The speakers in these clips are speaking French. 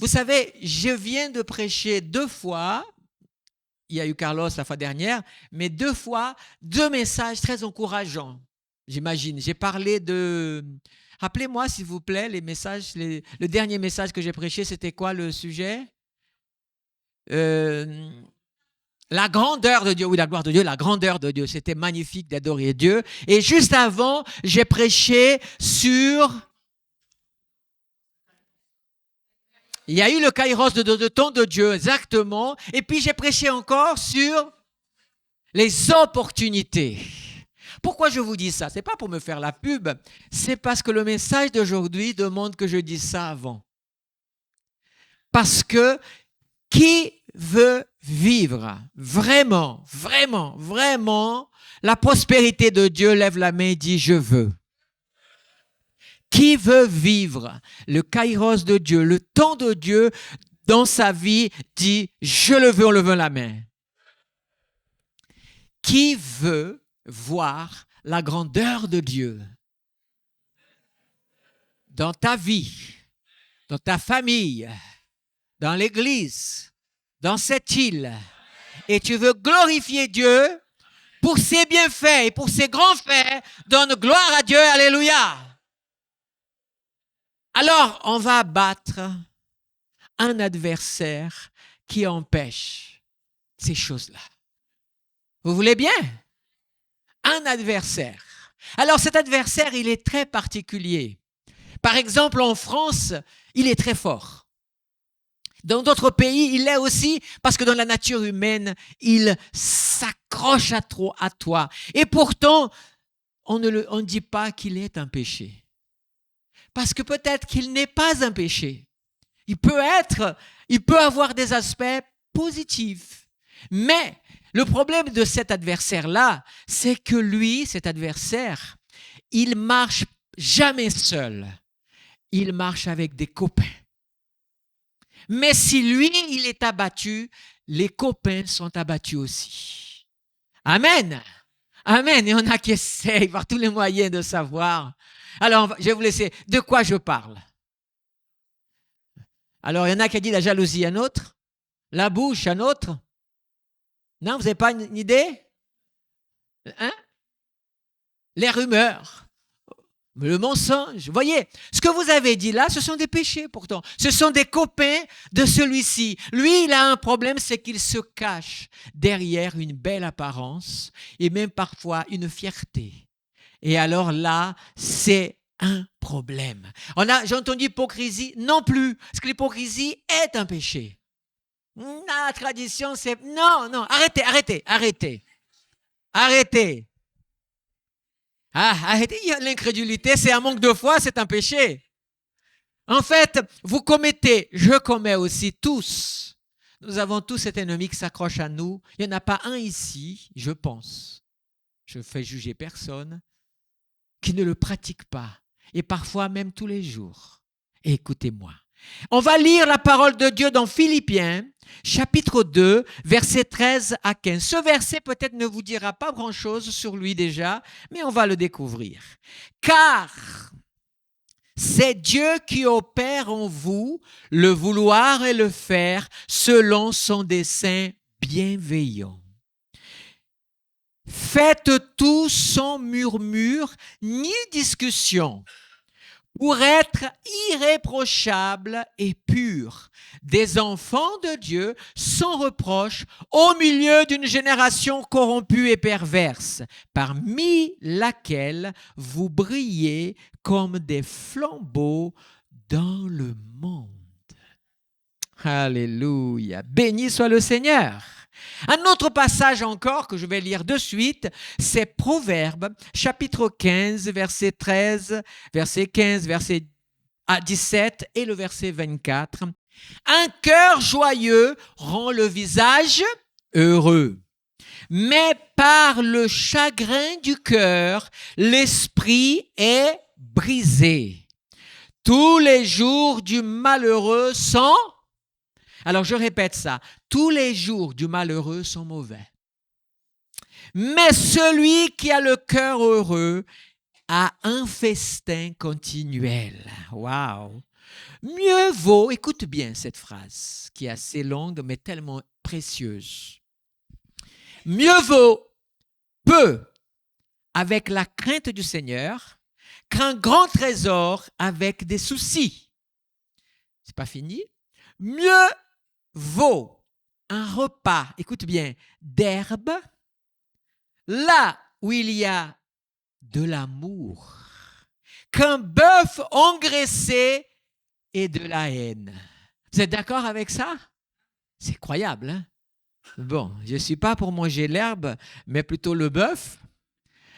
Vous savez, je viens de prêcher 2 fois, il y a eu Carlos la fois dernière, mais 2 fois, 2 messages très encourageants, j'imagine. J'ai parlé de... Rappelez-moi, s'il vous plaît, les messages, le dernier message que j'ai prêché, c'était quoi le sujet? La grandeur de Dieu, oui, la gloire de Dieu, la grandeur de Dieu. C'était magnifique d'adorer Dieu. Et juste avant, j'ai prêché sur... Il y a eu le kairos de temps de Dieu, exactement. Et puis j'ai prêché encore sur les opportunités. Pourquoi je vous dis ça? Ce n'est pas pour me faire la pub, c'est parce que le message d'aujourd'hui demande que je dise ça avant. Parce que qui veut vivre vraiment, vraiment, vraiment la prospérité de Dieu, lève la main et dit « je veux ». Qui veut vivre le kairos de Dieu, le temps de Dieu dans sa vie, dit « je le veux », on lève la main. Qui veut voir la grandeur de Dieu dans ta vie, dans ta famille, dans l'église, dans cette île, et tu veux glorifier Dieu pour ses bienfaits et pour ses grands faits, donne gloire à Dieu, alléluia. Alors, on va battre un adversaire qui empêche ces choses-là. Vous voulez bien? Un adversaire. Alors, cet adversaire, il est très particulier. Par exemple, en France, il est très fort. Dans d'autres pays, il l'est aussi parce que dans la nature humaine, il s'accroche à toi. Et pourtant, on ne dit pas qu'il est un péché. Parce que peut-être qu'il n'est pas un péché. Il peut avoir des aspects positifs. Mais le problème de cet adversaire-là, c'est que lui, cet adversaire, il marche jamais seul. Il marche avec des copains. Mais si lui, il est abattu, les copains sont abattus aussi. Amen. Amen. Il y en a qui essayent par tous les moyens de savoir. Alors, je vais vous laisser. De quoi je parle? Alors, il y en a qui a dit la jalousie, un autre. La bouche, un autre. Non, vous n'avez pas une idée? Hein? Les rumeurs. Le mensonge. Vous voyez, ce que vous avez dit là, ce sont des péchés pourtant. Ce sont des copains de celui-ci. Lui, il a un problème, c'est qu'il se cache derrière une belle apparence et même parfois une fierté. Et alors là, c'est un problème. J'ai entendu hypocrisie, non plus, parce que l'hypocrisie est un péché. La tradition, c'est... Non, arrêtez. Arrêtez, l'incrédulité, c'est un manque de foi, c'est un péché. En fait, je commets aussi tous. Nous avons tous cet ennemi qui s'accroche à nous. Il n'y en a pas un ici, je pense. Je fais juger personne qui ne le pratique pas, et parfois même tous les jours. Et écoutez-moi. On va lire la parole de Dieu dans Philippiens, chapitre 2, versets 13 à 15. Ce verset peut-être ne vous dira pas grand-chose sur lui déjà, mais on va le découvrir. Car c'est Dieu qui opère en vous le vouloir et le faire selon son dessein bienveillant. Faites tout sans murmure ni discussion, pour être irréprochables et purs, des enfants de Dieu sans reproche, au milieu d'une génération corrompue et perverse, parmi laquelle vous brillez comme des flambeaux dans le monde. Alléluia. Béni soit le Seigneur. Un autre passage encore que je vais lire de suite, c'est Proverbes, chapitre 15, verset 13, verset 15, verset 17 et le verset 24. Un cœur joyeux rend le visage heureux, mais par le chagrin du cœur, l'esprit est brisé. Tous les jours du malheureux sont... Alors je répète ça, tous les jours du malheureux sont mauvais. Mais celui qui a le cœur heureux a un festin continuel. Waouh! Mieux vaut, écoute bien cette phrase, qui est assez longue, mais tellement précieuse. Mieux vaut peu avec la crainte du Seigneur qu'un grand trésor avec des soucis. C'est pas fini. Mieux vaut un repas, écoute bien, d'herbe, là où il y a de l'amour, qu'un bœuf engraissé et de la haine. Vous êtes d'accord avec ça? C'est croyable, hein? Bon, je ne suis pas pour manger l'herbe, mais plutôt le bœuf.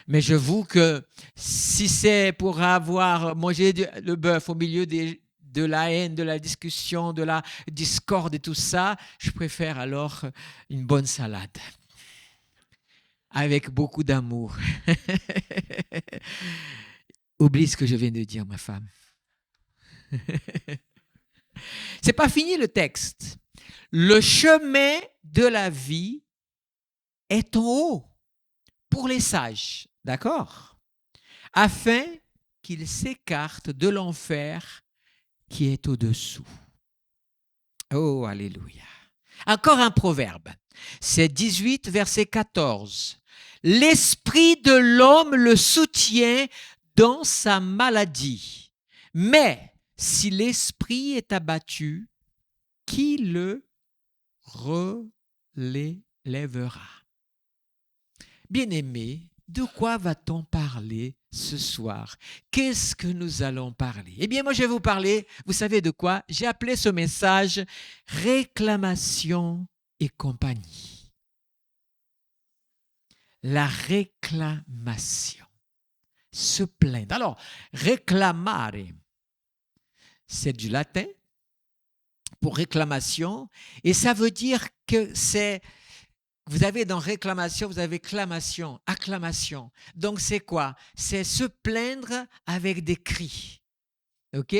Mais j'avoue que si c'est pour avoir mangé le bœuf au milieu de la haine, de la discussion, de la discorde et tout ça, je préfère alors une bonne salade avec beaucoup d'amour. Oublie ce que je viens de dire, ma femme. C'est pas fini le texte. Le chemin de la vie est en haut pour les sages, d'accord? Afin qu'ils s'écartent de l'enfer qui est au-dessous. Oh, alléluia. Encore un proverbe. C'est 18, verset 14. L'esprit de l'homme le soutient dans sa maladie. Mais si l'esprit est abattu, qui le relèvera? Bien-aimés, de quoi va-t-on parler ce soir? Qu'est-ce que nous allons parler? Eh bien, moi, je vais vous parler, vous savez de quoi? J'ai appelé ce message « Réclamation et compagnie ». La réclamation. Se plaindre. Alors, réclamare, c'est du latin pour réclamation, et ça veut dire que c'est, vous avez dans réclamation, vous avez clamation, acclamation. Donc c'est quoi? C'est se plaindre avec des cris. OK?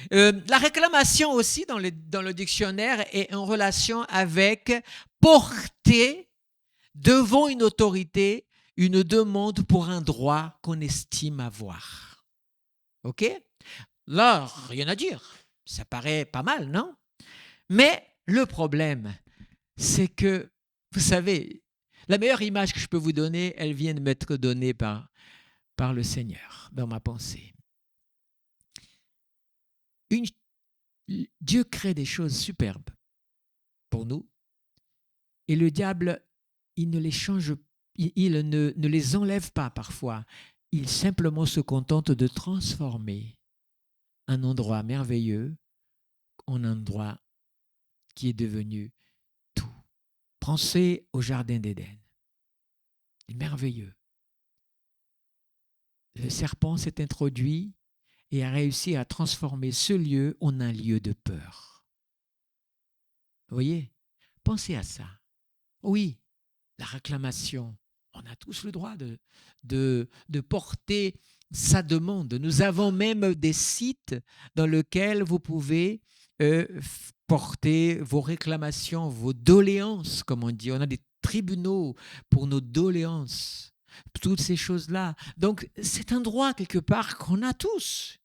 La réclamation aussi dans le dictionnaire est en relation avec porter devant une autorité une demande pour un droit qu'on estime avoir. OK? Là, rien à dire. Ça paraît pas mal, non? Mais le problème, c'est que, vous savez, la meilleure image que je peux vous donner, elle vient de m'être donnée par le Seigneur dans ma pensée. Dieu crée des choses superbes pour nous et le diable, il ne les change, il ne les enlève pas parfois. Il simplement se contente de transformer un endroit merveilleux en un endroit qui est devenu tout. Pensez au jardin d'Éden. C'est merveilleux. Le serpent s'est introduit et a réussi à transformer ce lieu en un lieu de peur. Vous voyez? Pensez à ça. Oui, la réclamation. On a tous le droit de porter sa demande. Nous avons même des sites dans lesquels vous pouvez porter vos réclamations, vos doléances, comme on dit. On a des tribunaux pour nos doléances, toutes ces choses-là. Donc, c'est un droit quelque part qu'on a tous.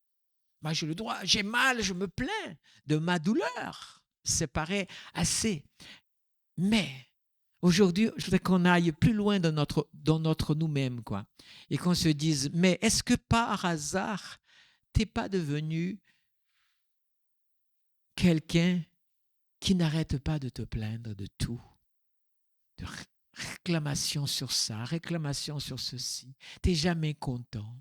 Moi, j'ai le droit, j'ai mal, je me plains de ma douleur. Ça paraît assez. Mais aujourd'hui, je voudrais qu'on aille plus loin dans notre nous-mêmes, quoi, et qu'on se dise, mais est-ce que par hasard, tu n'es pas devenu quelqu'un qui n'arrête pas de te plaindre de tout, de réclamation sur ça, réclamation sur ceci, tu n'es jamais content.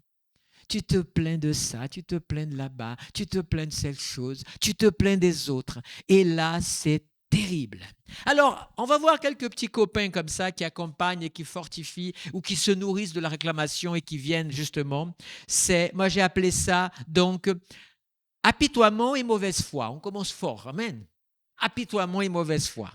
Tu te plains de ça, tu te plains de là-bas, tu te plains de cette chose, tu te plains des autres. Et là, c'est terrible. Alors, on va voir quelques petits copains comme ça qui accompagnent et qui fortifient ou qui se nourrissent de la réclamation et qui viennent justement. Moi, j'ai appelé ça, donc, apitoiement et mauvaise foi. On commence fort, amen. Apitoiement et mauvaise foi.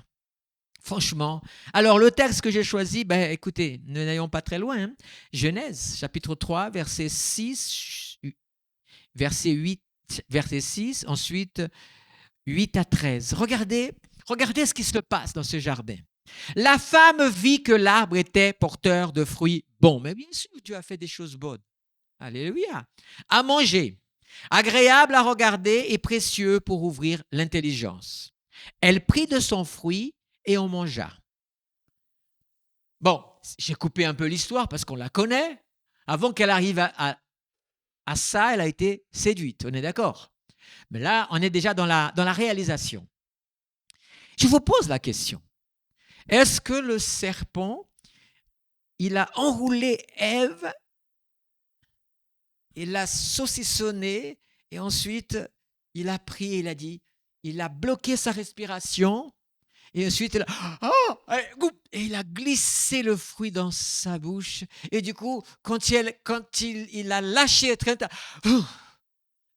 Franchement. Alors, le texte que j'ai choisi, écoutez, ne n'ayons pas très loin. Hein. Genèse, chapitre 3, verset 6, verset 8, verset 6, ensuite 8 à 13. Regardez ce qui se passe dans ce jardin. La femme vit que l'arbre était porteur de fruits bons. Mais bien sûr, Dieu a fait des choses bonnes. Alléluia. À manger. agréable à regarder et précieux pour ouvrir l'intelligence. Elle prit de son fruit et en mangea. Bon, j'ai coupé un peu l'histoire parce qu'on la connaît. Avant qu'elle arrive à ça, elle a été séduite, on est d'accord? Mais là, on est déjà dans la réalisation. Je vous pose la question. Est-ce que le serpent, il a enroulé Ève, il l'a saucissonné et ensuite, il a pris, il a bloqué sa respiration et ensuite, et il a glissé le fruit dans sa bouche et du coup, quand il a lâché,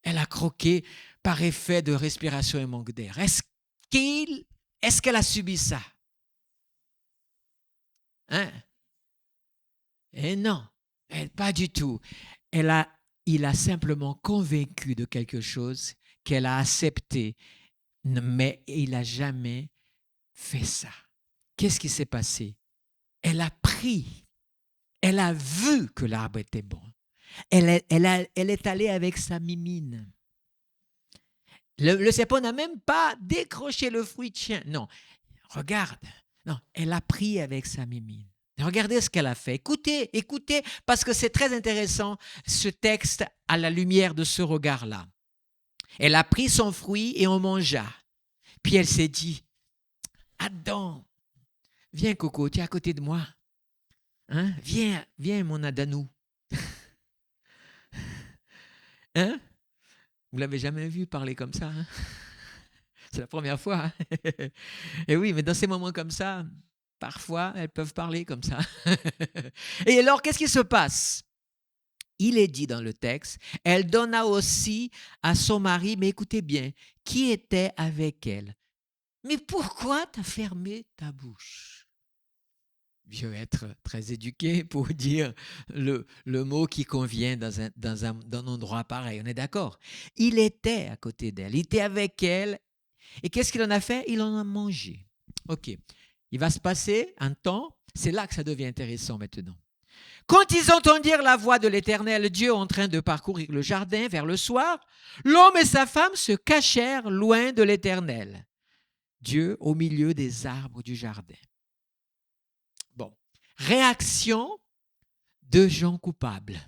elle a croqué par effet de respiration et manque d'air. Est-ce qu'elle a subi ça? Hein? Et non, pas du tout. Il a simplement convaincu de quelque chose qu'elle a accepté, mais il n'a jamais fait ça. Qu'est-ce qui s'est passé? Elle a pris, elle a vu que l'arbre était bon. Elle est allée avec sa mimine. Le serpent n'a même pas décroché le fruit. Tiens, non, regarde. Non, elle a pris avec sa mimine. Regardez ce qu'elle a fait. Écoutez, parce que c'est très intéressant, ce texte à la lumière de ce regard-là. Elle a pris son fruit et en mangea. Puis elle s'est dit, Adam, viens Coco, tu es à côté de moi. Hein? Viens mon Adanou. Hein? Vous ne l'avez jamais vu parler comme ça, hein? C'est la première fois. Hein? Et oui, mais dans ces moments comme ça, parfois, elles peuvent parler comme ça. Et alors, qu'est-ce qui se passe? Il est dit dans le texte, elle donna aussi à son mari, mais écoutez bien, qui était avec elle. Mais pourquoi t'as fermé ta bouche? Je vais être très éduqué pour dire le mot qui convient dans un endroit pareil. On est d'accord? Il était à côté d'elle, il était avec elle. Et qu'est-ce qu'il en a fait? Il en a mangé. OK. Il va se passer un temps. C'est là que ça devient intéressant maintenant. Quand ils entendirent la voix de l'Éternel Dieu en train de parcourir le jardin vers le soir, l'homme et sa femme se cachèrent loin de l'Éternel Dieu au milieu des arbres du jardin. Bon, réaction de gens coupables.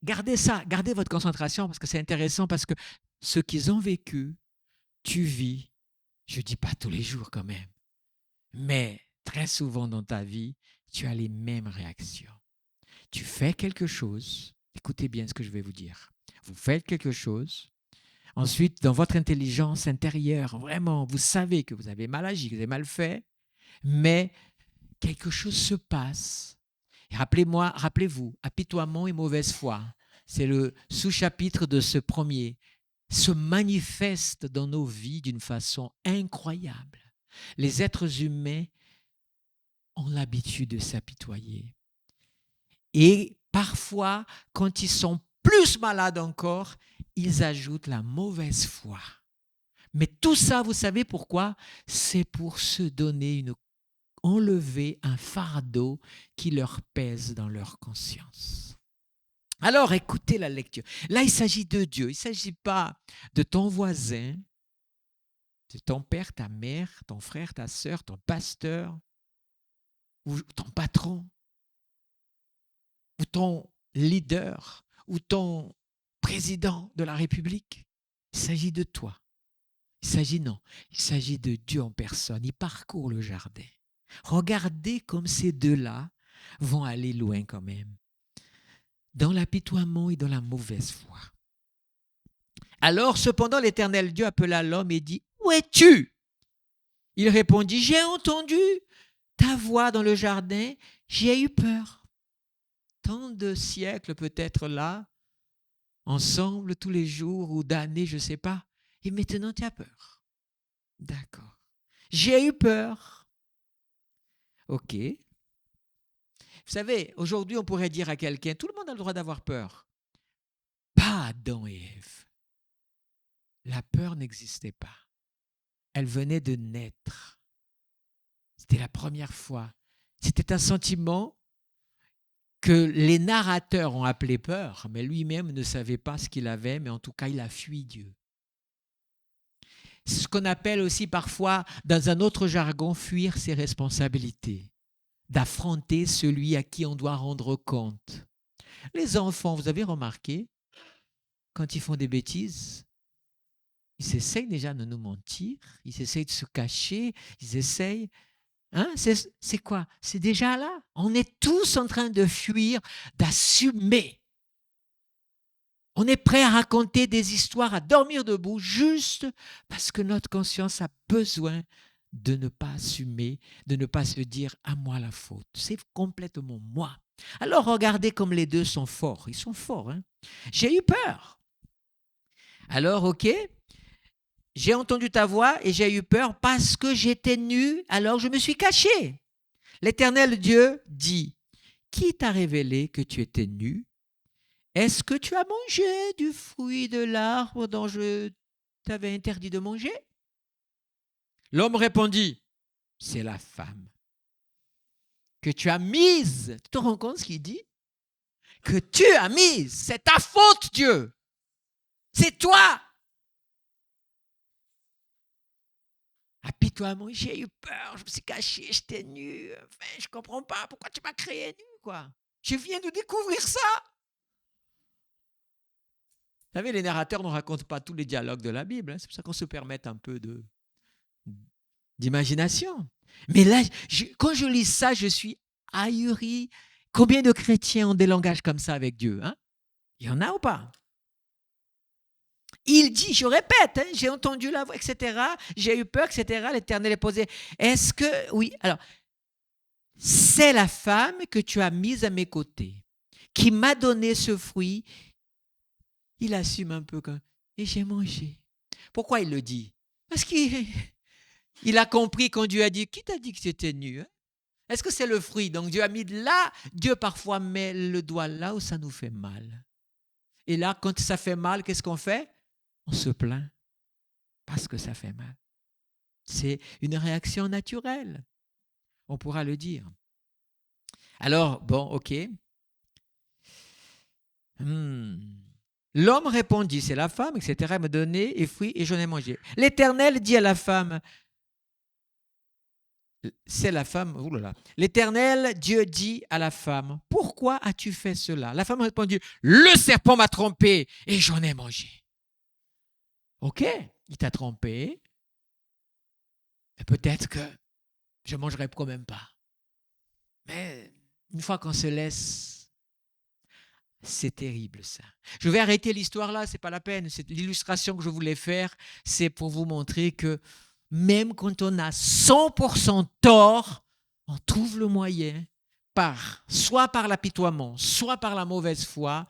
Gardez ça, gardez votre concentration parce que c'est intéressant parce que ce qu'ils ont vécu, tu vis, je ne dis pas tous les jours quand même, mais très souvent dans ta vie, tu as les mêmes réactions. Tu fais quelque chose, écoutez bien ce que je vais vous dire. Vous faites quelque chose, ensuite, dans votre intelligence intérieure, vraiment, vous savez que vous avez mal agi, que vous avez mal fait, mais quelque chose se passe. Et rappelez-vous, apitoiement et mauvaise foi, c'est le sous-chapitre de ce premier, se manifeste dans nos vies d'une façon incroyable. Les êtres humains ont l'habitude de s'apitoyer. Et parfois, quand ils sont plus malades encore, ils ajoutent la mauvaise foi. Mais tout ça, vous savez pourquoi? C'est pour se donner enlever un fardeau qui leur pèse dans leur conscience. Alors, écoutez la lecture. Là, il s'agit de Dieu. Il ne s'agit pas de ton voisin, de ton père, ta mère, ton frère, ta sœur, ton pasteur, ou ton patron, ou ton leader, ou ton président de la République. Il s'agit de toi. Il s'agit de Dieu en personne. Il parcourt le jardin. Regardez comme ces deux-là vont aller loin quand même, dans l'apitoiement et dans la mauvaise foi. Alors, cependant, l'Éternel Dieu appela l'homme et dit, « Où es-tu » Il répondit, « J'ai entendu ta voix dans le jardin, j'ai eu peur. » Tant de siècles peut-être là, ensemble tous les jours ou d'années, je ne sais pas. Et maintenant, tu as peur. D'accord. J'ai eu peur. OK. Vous savez, aujourd'hui, on pourrait dire à quelqu'un, tout le monde a le droit d'avoir peur. Pas Adam et Ève. La peur n'existait pas. Elle venait de naître. C'était la première fois. C'était un sentiment que les narrateurs ont appelé peur, mais lui-même ne savait pas ce qu'il avait, mais en tout cas, il a fui Dieu. C'est ce qu'on appelle aussi parfois, dans un autre jargon, fuir ses responsabilités, d'affronter celui à qui on doit rendre compte. Les enfants, vous avez remarqué, quand ils font des bêtises, ils essayent déjà de nous mentir, ils essayent de se cacher, ils essayent. Hein? C'est quoi? C'est déjà là. On est tous en train de fuir, d'assumer. On est prêt à raconter des histoires, à dormir debout, juste parce que notre conscience a besoin de ne pas assumer, de ne pas se dire « à moi la faute ». C'est complètement moi. Alors regardez comme les deux sont forts. Ils sont forts. Hein? J'ai eu peur. Alors, ok, j'ai entendu ta voix et j'ai eu peur parce que j'étais nu, alors je me suis caché. L'Éternel Dieu dit, qui t'a révélé que tu étais nu? Est-ce que tu as mangé du fruit de l'arbre dont je t'avais interdit de manger? L'homme répondit, c'est la femme que tu as mise. Tu te rends compte ce qu'il dit? Que tu as mise. C'est ta faute, Dieu. C'est toi. Apitoiement, j'ai eu peur, je me suis caché, j'étais nu. Enfin, je ne comprends pas pourquoi tu m'as créé nu, quoi. Je viens de découvrir ça. Vous savez, les narrateurs ne racontent pas tous les dialogues de la Bible. Hein. C'est pour ça qu'on se permet un peu d'imagination. Mais là, quand je lis ça, je suis ahuri. Combien de chrétiens ont des langages comme ça avec Dieu? Hein? Il y en a ou pas? Il dit, je répète, hein, j'ai entendu la voix, etc. J'ai eu peur, etc. L'Éternel est posé. Est-ce que, oui, alors, c'est la femme que tu as mise à mes côtés, qui m'a donné ce fruit. Il assume un peu comme, et j'ai mangé. Pourquoi il le dit? Parce qu'il a compris quand Dieu a dit, qui t'a dit que tu étais nu? Hein? Est-ce que c'est le fruit? Donc Dieu a mis là, Dieu parfois met le doigt là où ça nous fait mal. Et là, quand ça fait mal, qu'est-ce qu'on fait? On se plaint parce que ça fait mal. C'est une réaction naturelle. On pourra le dire. Alors, bon, ok. L'homme répondit, c'est la femme, etc. Elle me donnait et fruits et j'en ai mangé. L'Éternel dit à la femme, c'est la femme, oulala. L'Éternel Dieu dit à la femme, pourquoi as-tu fait cela? La femme répondit, le serpent m'a trompé et j'en ai mangé. Ok, il t'a trompé. Mais peut-être que je ne mangerai quand même pas. Mais une fois qu'on se laisse, c'est terrible ça. Je vais arrêter l'histoire là, ce n'est pas la peine. C'est l'illustration que je voulais faire, c'est pour vous montrer que même quand on a 100% tort, on trouve le moyen, soit par l'apitoiement, soit par la mauvaise foi,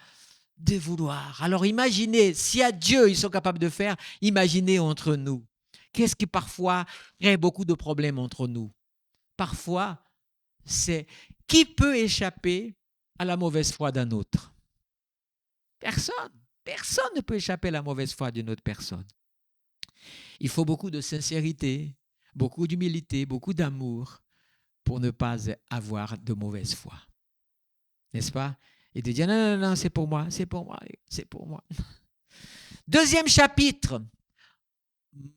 de vouloir. Alors imaginez, si à Dieu ils sont capables de faire, imaginez entre nous. Qu'est-ce qui parfois crée beaucoup de problèmes entre nous? Parfois, c'est qui peut échapper à la mauvaise foi d'un autre? Personne. Personne ne peut échapper à la mauvaise foi d'une autre personne. Il faut beaucoup de sincérité, beaucoup d'humilité, beaucoup d'amour pour ne pas avoir de mauvaise foi. N'est-ce pas? Et de dire non, non, non, c'est pour moi, c'est pour moi, c'est pour moi. Deuxième chapitre,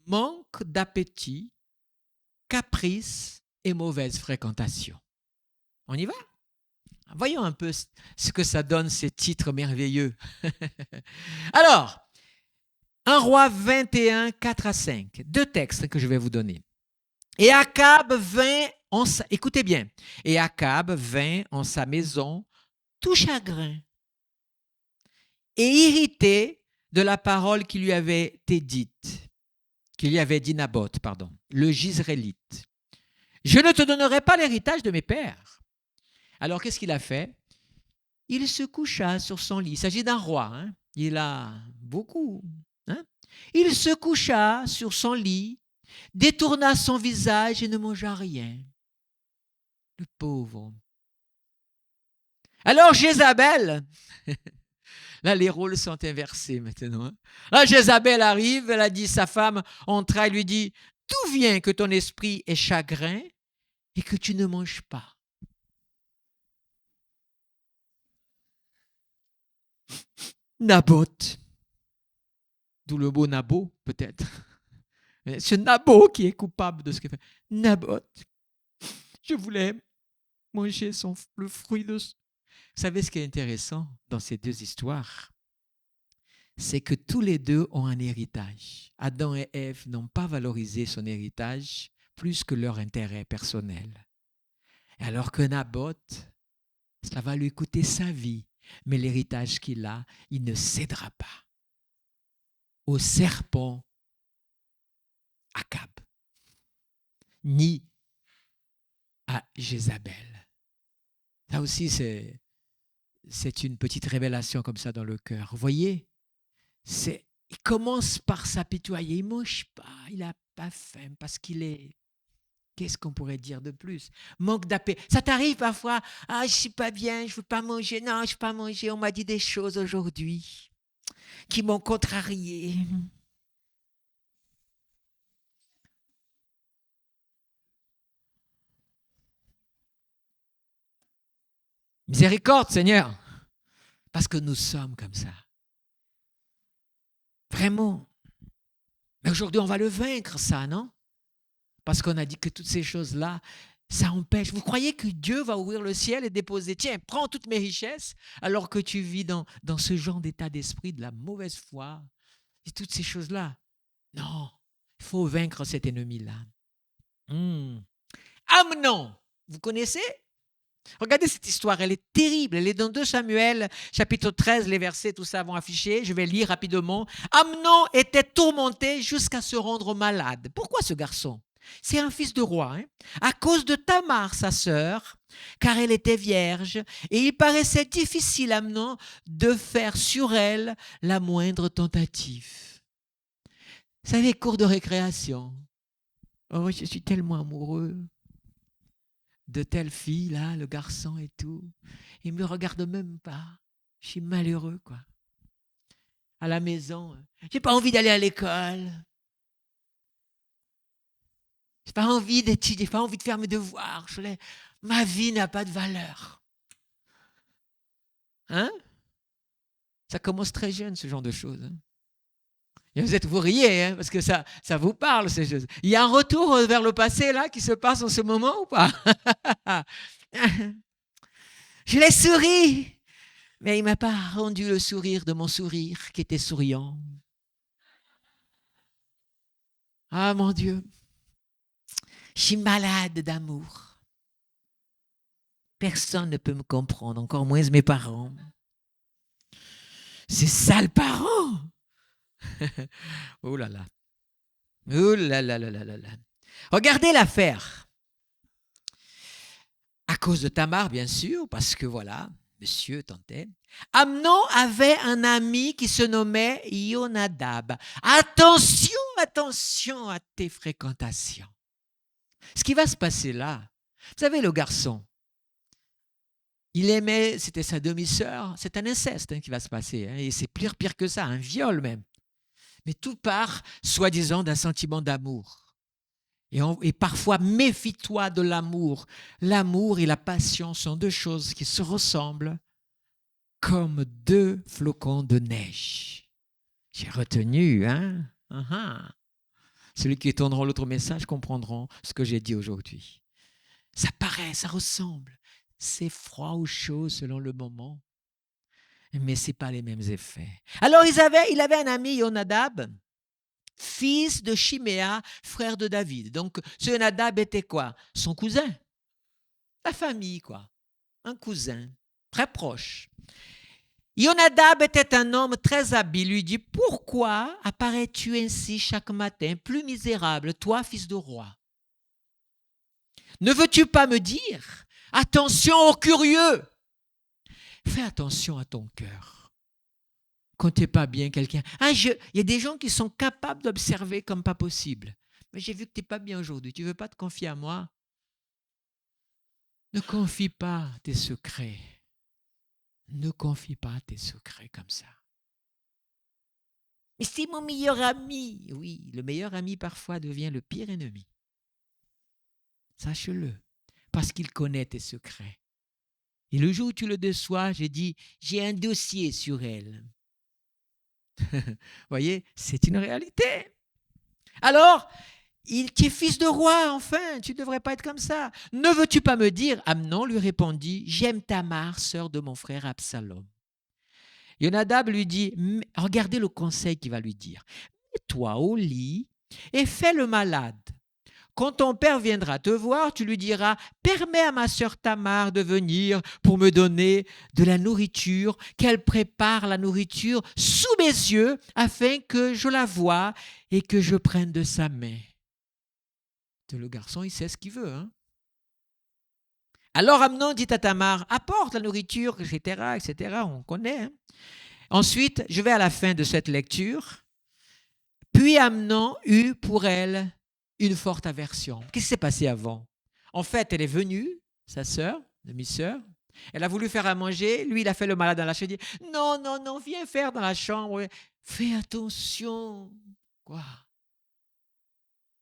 manque d'appétit, caprice et mauvaise fréquentation. On y va? Voyons un peu ce que ça donne, ces titres merveilleux. Alors, 1 Roi 21, 4 à 5, deux textes que je vais vous donner. Et Akab vint, écoutez bien, et Akab vint en sa maison tout chagrin et irrité de la parole qui lui avait été dite, qui lui avait dit Naboth, le Jizréelite. Je ne te donnerai pas l'héritage de mes pères. Alors, qu'est-ce qu'il a fait? Il se coucha sur son lit. Il s'agit d'un roi. Hein? Il a beaucoup. Hein? Il se coucha sur son lit, détourna son visage et ne mangea rien. Le pauvre. Alors, Jézabel, là, les rôles sont inversés maintenant. Hein? Là, Jézabel arrive, elle a dit, sa femme entra et lui dit, d'où vient que ton esprit est chagrin et que tu ne manges pas? Naboth, d'où le mot Nabot peut-être. Mais c'est Naboth qui est coupable de ce qu'il fait. Naboth, je voulais manger le fruit de... Vous savez ce qui est intéressant dans ces deux histoires? C'est que tous les deux ont un héritage. Adam et Ève n'ont pas valorisé son héritage plus que leur intérêt personnel. Alors que Naboth, ça va lui coûter sa vie, mais l'héritage qu'il a, il ne cédera pas au serpent Akab, ni à Jézabel. Ça aussi, c'est une petite révélation comme ça dans le cœur. Vous voyez, il commence par s'apitoyer. Il ne mange pas, il n'a pas faim parce qu'il est... Qu'est-ce qu'on pourrait dire de plus? Manque d'appétit. Ça t'arrive parfois? Ah, je ne suis pas bien, je ne veux pas manger. Non, je ne veux pas manger. On m'a dit des choses aujourd'hui qui m'ont contrarié. Miséricorde, Seigneur. Parce que nous sommes comme ça. Vraiment. Mais aujourd'hui, on va le vaincre, ça, non? Parce qu'on a dit que toutes ces choses-là, ça empêche. Vous croyez que Dieu va ouvrir le ciel et déposer, tiens, prends toutes mes richesses, alors que tu vis dans ce genre d'état d'esprit, de la mauvaise foi, et toutes ces choses-là? Non, il faut vaincre cet ennemi-là. Amnon, vous connaissez? Regardez cette histoire, elle est terrible. Elle est dans 2 Samuel, chapitre 13, les versets, tout ça vont afficher. Je vais lire rapidement. Amnon était tourmenté jusqu'à se rendre malade. Pourquoi ce garçon? C'est un fils de roi, hein? À cause de Tamar, sa sœur, car elle était vierge, et il paraissait difficile, Amnon, de faire sur elle la moindre tentative. Vous savez, cours de récréation. Oh, je suis tellement amoureux de telle fille, là, le garçon et tout. Il ne me regarde même pas. Je suis malheureux, quoi. À la maison, j'ai pas envie d'aller à l'école. J'ai pas envie d'étudier, j'ai pas envie de faire mes devoirs. Ma vie n'a pas de valeur. Hein? Ça commence très jeune, ce genre de choses. Hein? Et vous riez, hein, parce que ça vous parle, ces choses. Il y a un retour vers le passé, là, qui se passe en ce moment ou pas? Je l'ai souri, mais il ne m'a pas rendu le sourire de mon sourire qui était souriant. Ah mon Dieu, je suis malade d'amour. Personne ne peut me comprendre, encore moins mes parents. Ces sales parents. Oh là là. Oh là là là là là là. Regardez l'affaire. À cause de Tamar, bien sûr, parce que voilà, monsieur tentait. Amnon avait un ami qui se nommait Yonadab. Attention, attention à tes fréquentations. Ce qui va se passer là, vous savez, le garçon, il aimait, c'était sa demi-sœur, c'est un inceste qui va se passer, hein, et c'est pire que ça, un viol même. Mais tout part, soi-disant, d'un sentiment d'amour. Et parfois, méfie-toi de l'amour. L'amour et la passion sont 2 choses qui se ressemblent comme 2 flocons de neige. J'ai retenu, hein? Uh-huh. Celui qui entendront l'autre message comprendront ce que j'ai dit aujourd'hui. Ça paraît, ça ressemble. C'est froid ou chaud selon le moment, mais ce n'est pas les mêmes effets. Alors, il avait un ami, Yonadab, fils de Chiméa, frère de David. Donc, ce Yonadab était quoi? Son cousin. La famille, quoi. Un cousin, très proche. Yonadab était un homme très habile. Lui dit, pourquoi apparais-tu ainsi chaque matin, plus misérable, toi, fils de roi? Ne veux-tu pas me dire? Attention aux curieux. Fais attention à ton cœur. Quand tu n'es pas bien, quelqu'un... il y a des gens qui sont capables d'observer comme pas possible. Mais j'ai vu que tu n'es pas bien aujourd'hui. Tu ne veux pas te confier à moi? Ne confie pas tes secrets. Ne confie pas tes secrets comme ça. Mais c'est mon meilleur ami. Oui, le meilleur ami parfois devient le pire ennemi. Sache-le, parce qu'il connaît tes secrets. Et le jour où tu le déçois, j'ai dit, j'ai un dossier sur elle. Vous voyez, c'est une réalité. Alors, tu es fils de roi, enfin, tu ne devrais pas être comme ça. Ne veux-tu pas me dire, Amnon lui répondit, j'aime Tamar, sœur de mon frère Absalom. Yonadab lui dit, regardez le conseil qu'il va lui dire. Mets-toi au lit et fais le malade. Quand ton père viendra te voir, tu lui diras, permets à ma sœur Tamar de venir pour me donner de la nourriture, qu'elle prépare la nourriture sous mes yeux afin que je la voie et que je prenne de sa main. Le garçon, il sait ce qu'il veut. Hein? Alors Amnon dit à Tamar, apporte la nourriture, etc., etc., on connaît. Hein? Ensuite, je vais à la fin de cette lecture. Puis Amnon eut pour elle une forte aversion. Qu'est-ce qui s'est passé avant? En fait, elle est venue, sa sœur, demi-sœur. Elle a voulu faire à manger. Lui, il a fait le malade dans la chambre. Il dit, non, non, non, viens faire dans la chambre. Fais attention. Quoi?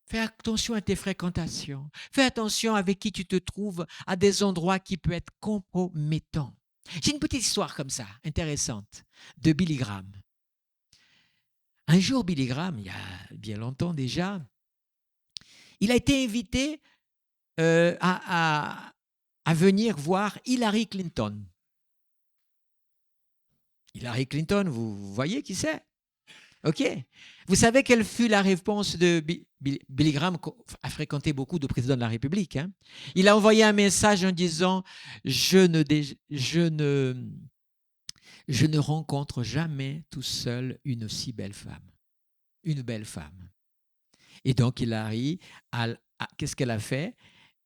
Fais attention à tes fréquentations. Fais attention avec qui tu te trouves à des endroits qui peuvent être compromettants. J'ai une petite histoire comme ça, intéressante, de Billy Graham. Un jour, Billy Graham, il y a bien longtemps déjà, il a été invité à venir voir Hillary Clinton. Hillary Clinton, vous voyez qui c'est? OK. Vous savez quelle fut la réponse de Billy Graham, a fréquenté beaucoup de présidents de la République. Hein? Il a envoyé un message en disant « Je ne rencontre jamais tout seul une si belle femme. Une belle femme. » Et donc Hillary, qu'est-ce qu'elle a fait?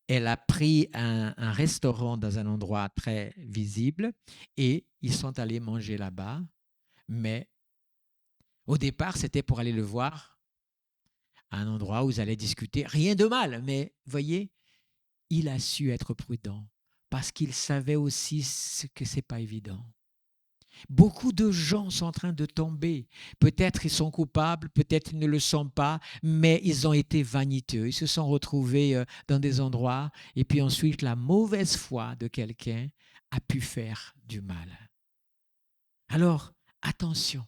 Elle a pris un restaurant dans un endroit très visible et ils sont allés manger là-bas. Mais au départ, c'était pour aller le voir à un endroit où ils allaient discuter. Rien de mal, mais voyez, il a su être prudent parce qu'il savait aussi que ce n'est pas évident. Beaucoup de gens sont en train de tomber. Peut-être ils sont coupables, peut-être ils ne le sont pas, mais ils ont été vaniteux. Ils se sont retrouvés dans des endroits et puis ensuite la mauvaise foi de quelqu'un a pu faire du mal. Alors, attention.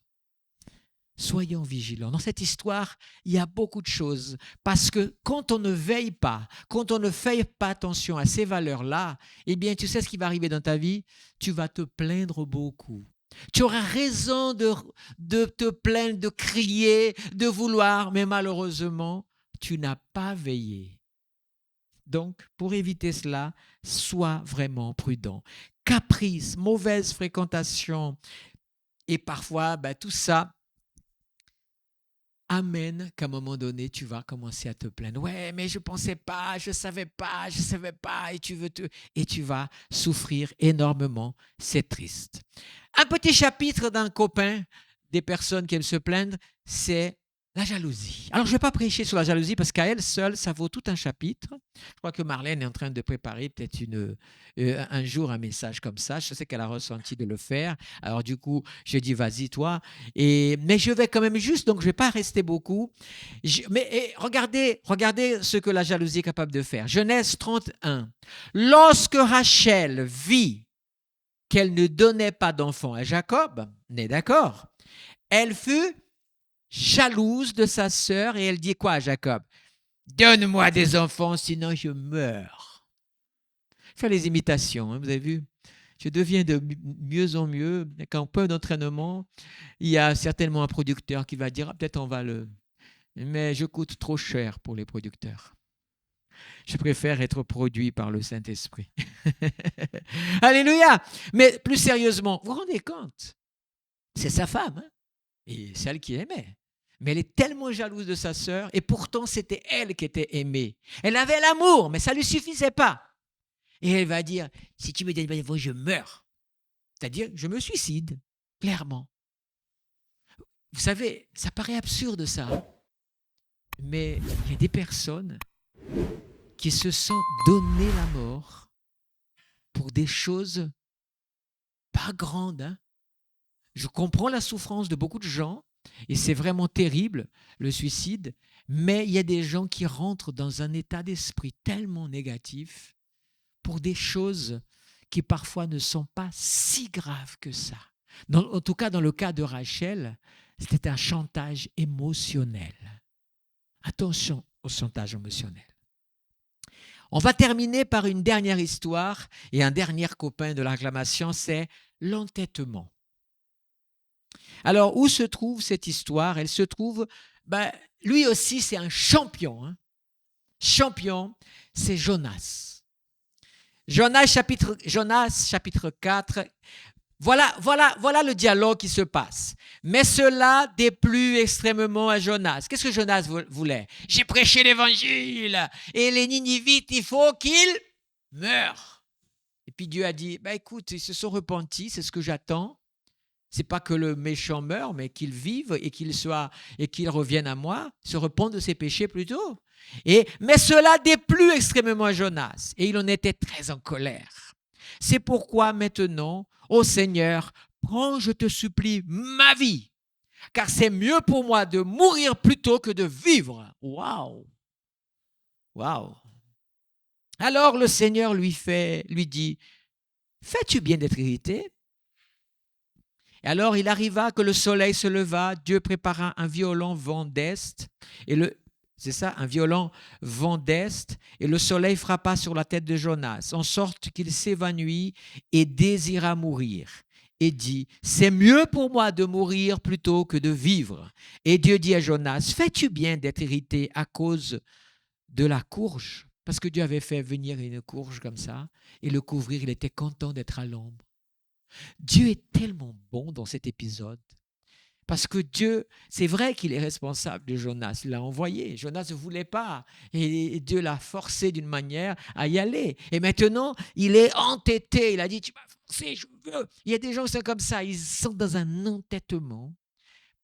Soyons vigilants. Dans cette histoire, il y a beaucoup de choses. Parce que quand on ne veille pas, quand on ne fait pas attention à ces valeurs-là, eh bien, tu sais ce qui va arriver dans ta vie? Tu vas te plaindre beaucoup. Tu auras raison de te plaindre, de crier, de vouloir, mais malheureusement, tu n'as pas veillé. Donc, pour éviter cela, sois vraiment prudent. Caprice, mauvaise fréquentation, et parfois, tout ça amène qu'à un moment donné, tu vas commencer à te plaindre. Ouais, mais je ne pensais pas, je ne savais pas, et tu vas souffrir énormément. C'est triste. Un petit chapitre d'un copain des personnes qui aiment se plaindre, c'est la jalousie. Alors, je ne vais pas prêcher sur la jalousie parce qu'à elle seule, ça vaut tout un chapitre. Je crois que Marlène est en train de préparer peut-être un jour un message comme ça. Je sais qu'elle a ressenti de le faire. Alors, du coup, je dis, vas-y, toi. Mais je vais quand même juste, donc je ne vais pas rester beaucoup. Regardez ce que la jalousie est capable de faire. Genèse 31. Lorsque Rachel vit qu'elle ne donnait pas d'enfant à Jacob, on est d'accord, elle fut jalouse de sa sœur et elle dit quoi à Jacob? Donne-moi des enfants, sinon je meurs. Faire les imitations, hein, vous avez vu? Je deviens de mieux en mieux. Quand peu d'entraînement, il y a certainement un producteur qui va dire, peut-être on va le... Mais je coûte trop cher pour les producteurs. Je préfère être produit par le Saint-Esprit. Alléluia! Mais plus sérieusement, vous vous rendez compte? C'est sa femme, hein? Et celle qui aimait. Mais elle est tellement jalouse de sa sœur, et pourtant c'était elle qui était aimée. Elle avait l'amour, mais ça ne lui suffisait pas. Et elle va dire, si tu me donnes pas d'enfant, je meurs. C'est-à-dire, je me suicide, clairement. Vous savez, ça paraît absurde ça, mais il y a des personnes qui se sont donné la mort pour des choses pas grandes. Hein. Je comprends la souffrance de beaucoup de gens, et c'est vraiment terrible, le suicide, mais il y a des gens qui rentrent dans un état d'esprit tellement négatif pour des choses qui parfois ne sont pas si graves que ça. En tout cas, dans le cas de Rachel, c'était un chantage émotionnel. Attention au chantage émotionnel. On va terminer par une dernière histoire et un dernier copain de la réclamation, c'est l'entêtement. Alors, où se trouve cette histoire? Elle se trouve, lui aussi, c'est un champion. Hein. Champion, c'est Jonas. Jonas chapitre 4. Voilà le dialogue qui se passe. Mais cela déplut extrêmement à Jonas. Qu'est-ce que Jonas voulait? J'ai prêché l'évangile et les Ninivites, il faut qu'ils meurent. Et puis Dieu a dit, écoute, ils se sont repentis, c'est ce que j'attends. C'est pas que le méchant meure, mais qu'il vive et qu'il revienne à moi, se repente de ses péchés plutôt. Mais cela déplut extrêmement à Jonas et il en était très en colère. C'est pourquoi maintenant, ô Seigneur, prends, je te supplie, ma vie, car c'est mieux pour moi de mourir plutôt que de vivre. Waouh! Waouh! Alors le Seigneur lui dit, fais-tu bien d'être irrité? Et alors il arriva que le soleil se leva, Dieu prépara un violent vent d'est, un violent vent d'est, et le soleil frappa sur la tête de Jonas, en sorte qu'il s'évanouit et désira mourir. Et dit, c'est mieux pour moi de mourir plutôt que de vivre. Et Dieu dit à Jonas, fais-tu bien d'être irrité à cause de la courge? Parce que Dieu avait fait venir une courge comme ça, et le couvrir, il était content d'être à l'ombre. Dieu est tellement bon dans cet épisode. Parce que Dieu, c'est vrai qu'il est responsable de Jonas. Il l'a envoyé. Jonas ne voulait pas. Et Dieu l'a forcé d'une manière à y aller. Et maintenant, il est entêté. Il a dit, tu m'as forcé, je veux. Il y a des gens qui sont comme ça. Ils sont dans un entêtement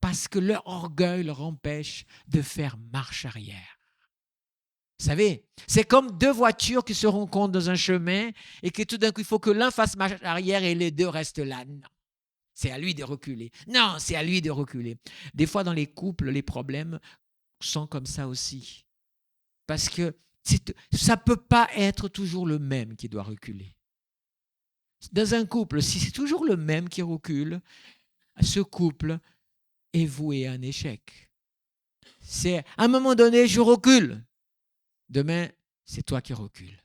parce que leur orgueil leur empêche de faire marche arrière. Vous savez, c'est comme deux voitures qui se rencontrent dans un chemin et que tout d'un coup, il faut que l'un fasse marche arrière et les deux restent là. Non. C'est à lui de reculer. Non, c'est à lui de reculer. Des fois, dans les couples, les problèmes sont comme ça aussi. Parce que ça ne peut pas être toujours le même qui doit reculer. Dans un couple, si c'est toujours le même qui recule, ce couple est voué à un échec. C'est à un moment donné, je recule. Demain, c'est toi qui recules.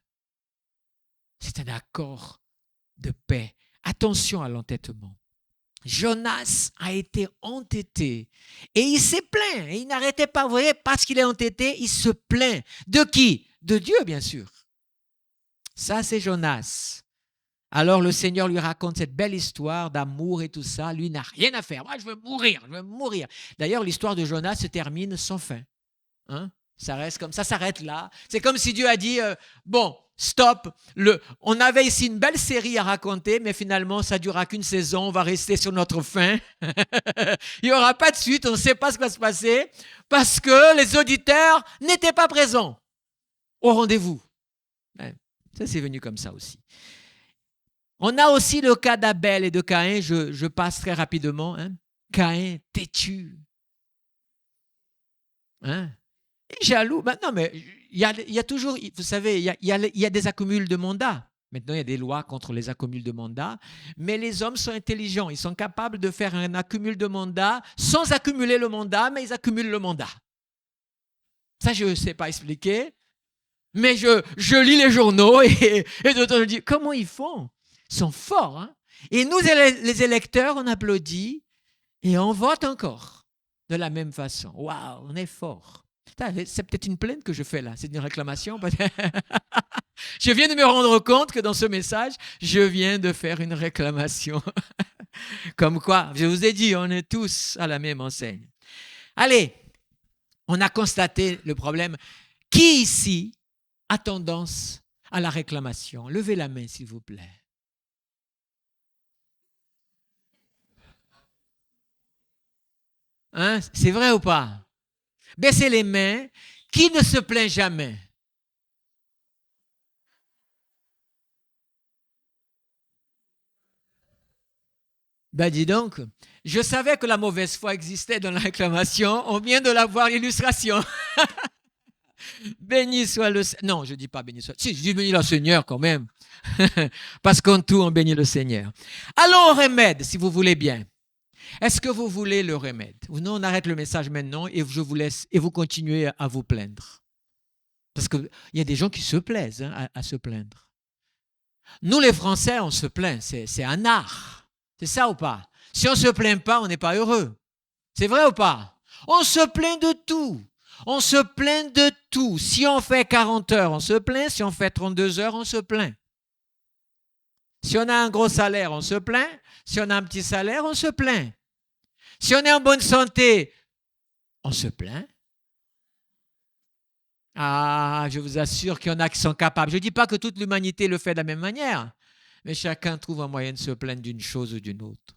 C'est un accord de paix. Attention à l'entêtement. Jonas a été entêté et il s'est plaint. Et il n'arrêtait pas, vous voyez, parce qu'il est entêté, il se plaint. De qui? De Dieu, bien sûr. Ça, c'est Jonas. Alors le Seigneur lui raconte cette belle histoire d'amour et tout ça. Lui n'a rien à faire. Moi, je veux mourir. D'ailleurs, l'histoire de Jonas se termine sans fin. Hein? Ça reste comme ça, s'arrête là. C'est comme si Dieu a dit, bon, stop. On avait ici une belle série à raconter, mais finalement, ça ne durera qu'une saison. On va rester sur notre fin. Il n'y aura pas de suite. On ne sait pas ce qui va se passer parce que les auditeurs n'étaient pas présents au rendez-vous. Ça, c'est venu comme ça aussi. On a aussi le cas d'Abel et de Caïn. Je passe très rapidement. Hein. Caïn, têtu. Hein? Jaloux. Non, mais il y a toujours, vous savez, il y a des accumuls de mandats. Maintenant, il y a des lois contre les accumuls de mandats. Mais les hommes sont intelligents. Ils sont capables de faire un accumul de mandats sans accumuler le mandat, mais ils accumulent le mandat. Ça, je ne sais pas expliquer. Mais je lis les journaux et d'autres me disent, comment ils font? Ils sont forts. Hein? Et nous, les électeurs, on applaudit et on vote encore de la même façon. Waouh, on est forts. C'est peut-être une plainte que je fais là, c'est une réclamation. Je viens de me rendre compte que dans ce message, je viens de faire une réclamation. Comme quoi, je vous ai dit, on est tous à la même enseigne. Allez, on a constaté le problème. Qui ici a tendance à la réclamation? Levez la main, s'il vous plaît. Hein? C'est vrai ou pas? Baissez les mains. Qui ne se plaint jamais? Dis donc, je savais que la mauvaise foi existait dans la réclamation. On vient de la voir l'illustration. Béni soit le Seigneur. Non, je ne dis pas béni soit. Si, je dis béni le Seigneur quand même. Parce qu'en tout, on bénit le Seigneur. Allons au remède, si vous voulez bien. Est-ce que vous voulez le remède? Non, on arrête le message maintenant et je vous laisse et vous continuez à vous plaindre. Parce qu'il y a des gens qui se plaisent à se plaindre. Nous, les Français, on se plaint. C'est un art. C'est ça ou pas? Si on ne se plaint pas, on n'est pas heureux. C'est vrai ou pas? On se plaint de tout. On se plaint de tout. Si on fait 40 heures, on se plaint. Si on fait 32 heures, on se plaint. Si on a un gros salaire, on se plaint. Si on a un petit salaire, on se plaint. Si on est en bonne santé, on se plaint. Ah, je vous assure qu'il y en a qui sont capables. Je ne dis pas que toute l'humanité le fait de la même manière, mais chacun trouve un moyen de se plaindre d'une chose ou d'une autre.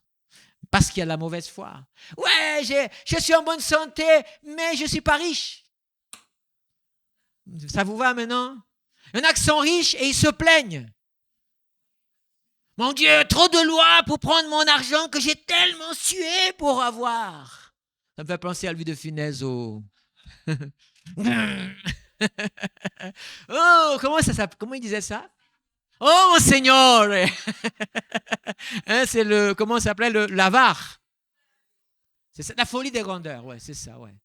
Parce qu'il y a la mauvaise foi. Ouais, je suis en bonne santé, mais je ne suis pas riche. Ça vous va maintenant? Il y en a qui sont riches et ils se plaignent. Mon Dieu, trop de lois pour prendre mon argent que j'ai tellement sué pour avoir. Ça me fait penser à Louis de Funès au... Oh, comment il disait ça? Oh, mon Seigneur! Hein, c'est le... Comment ça s'appelait? L'avare. C'est ça, la folie des grandeurs. Ouais, c'est ça, ouais.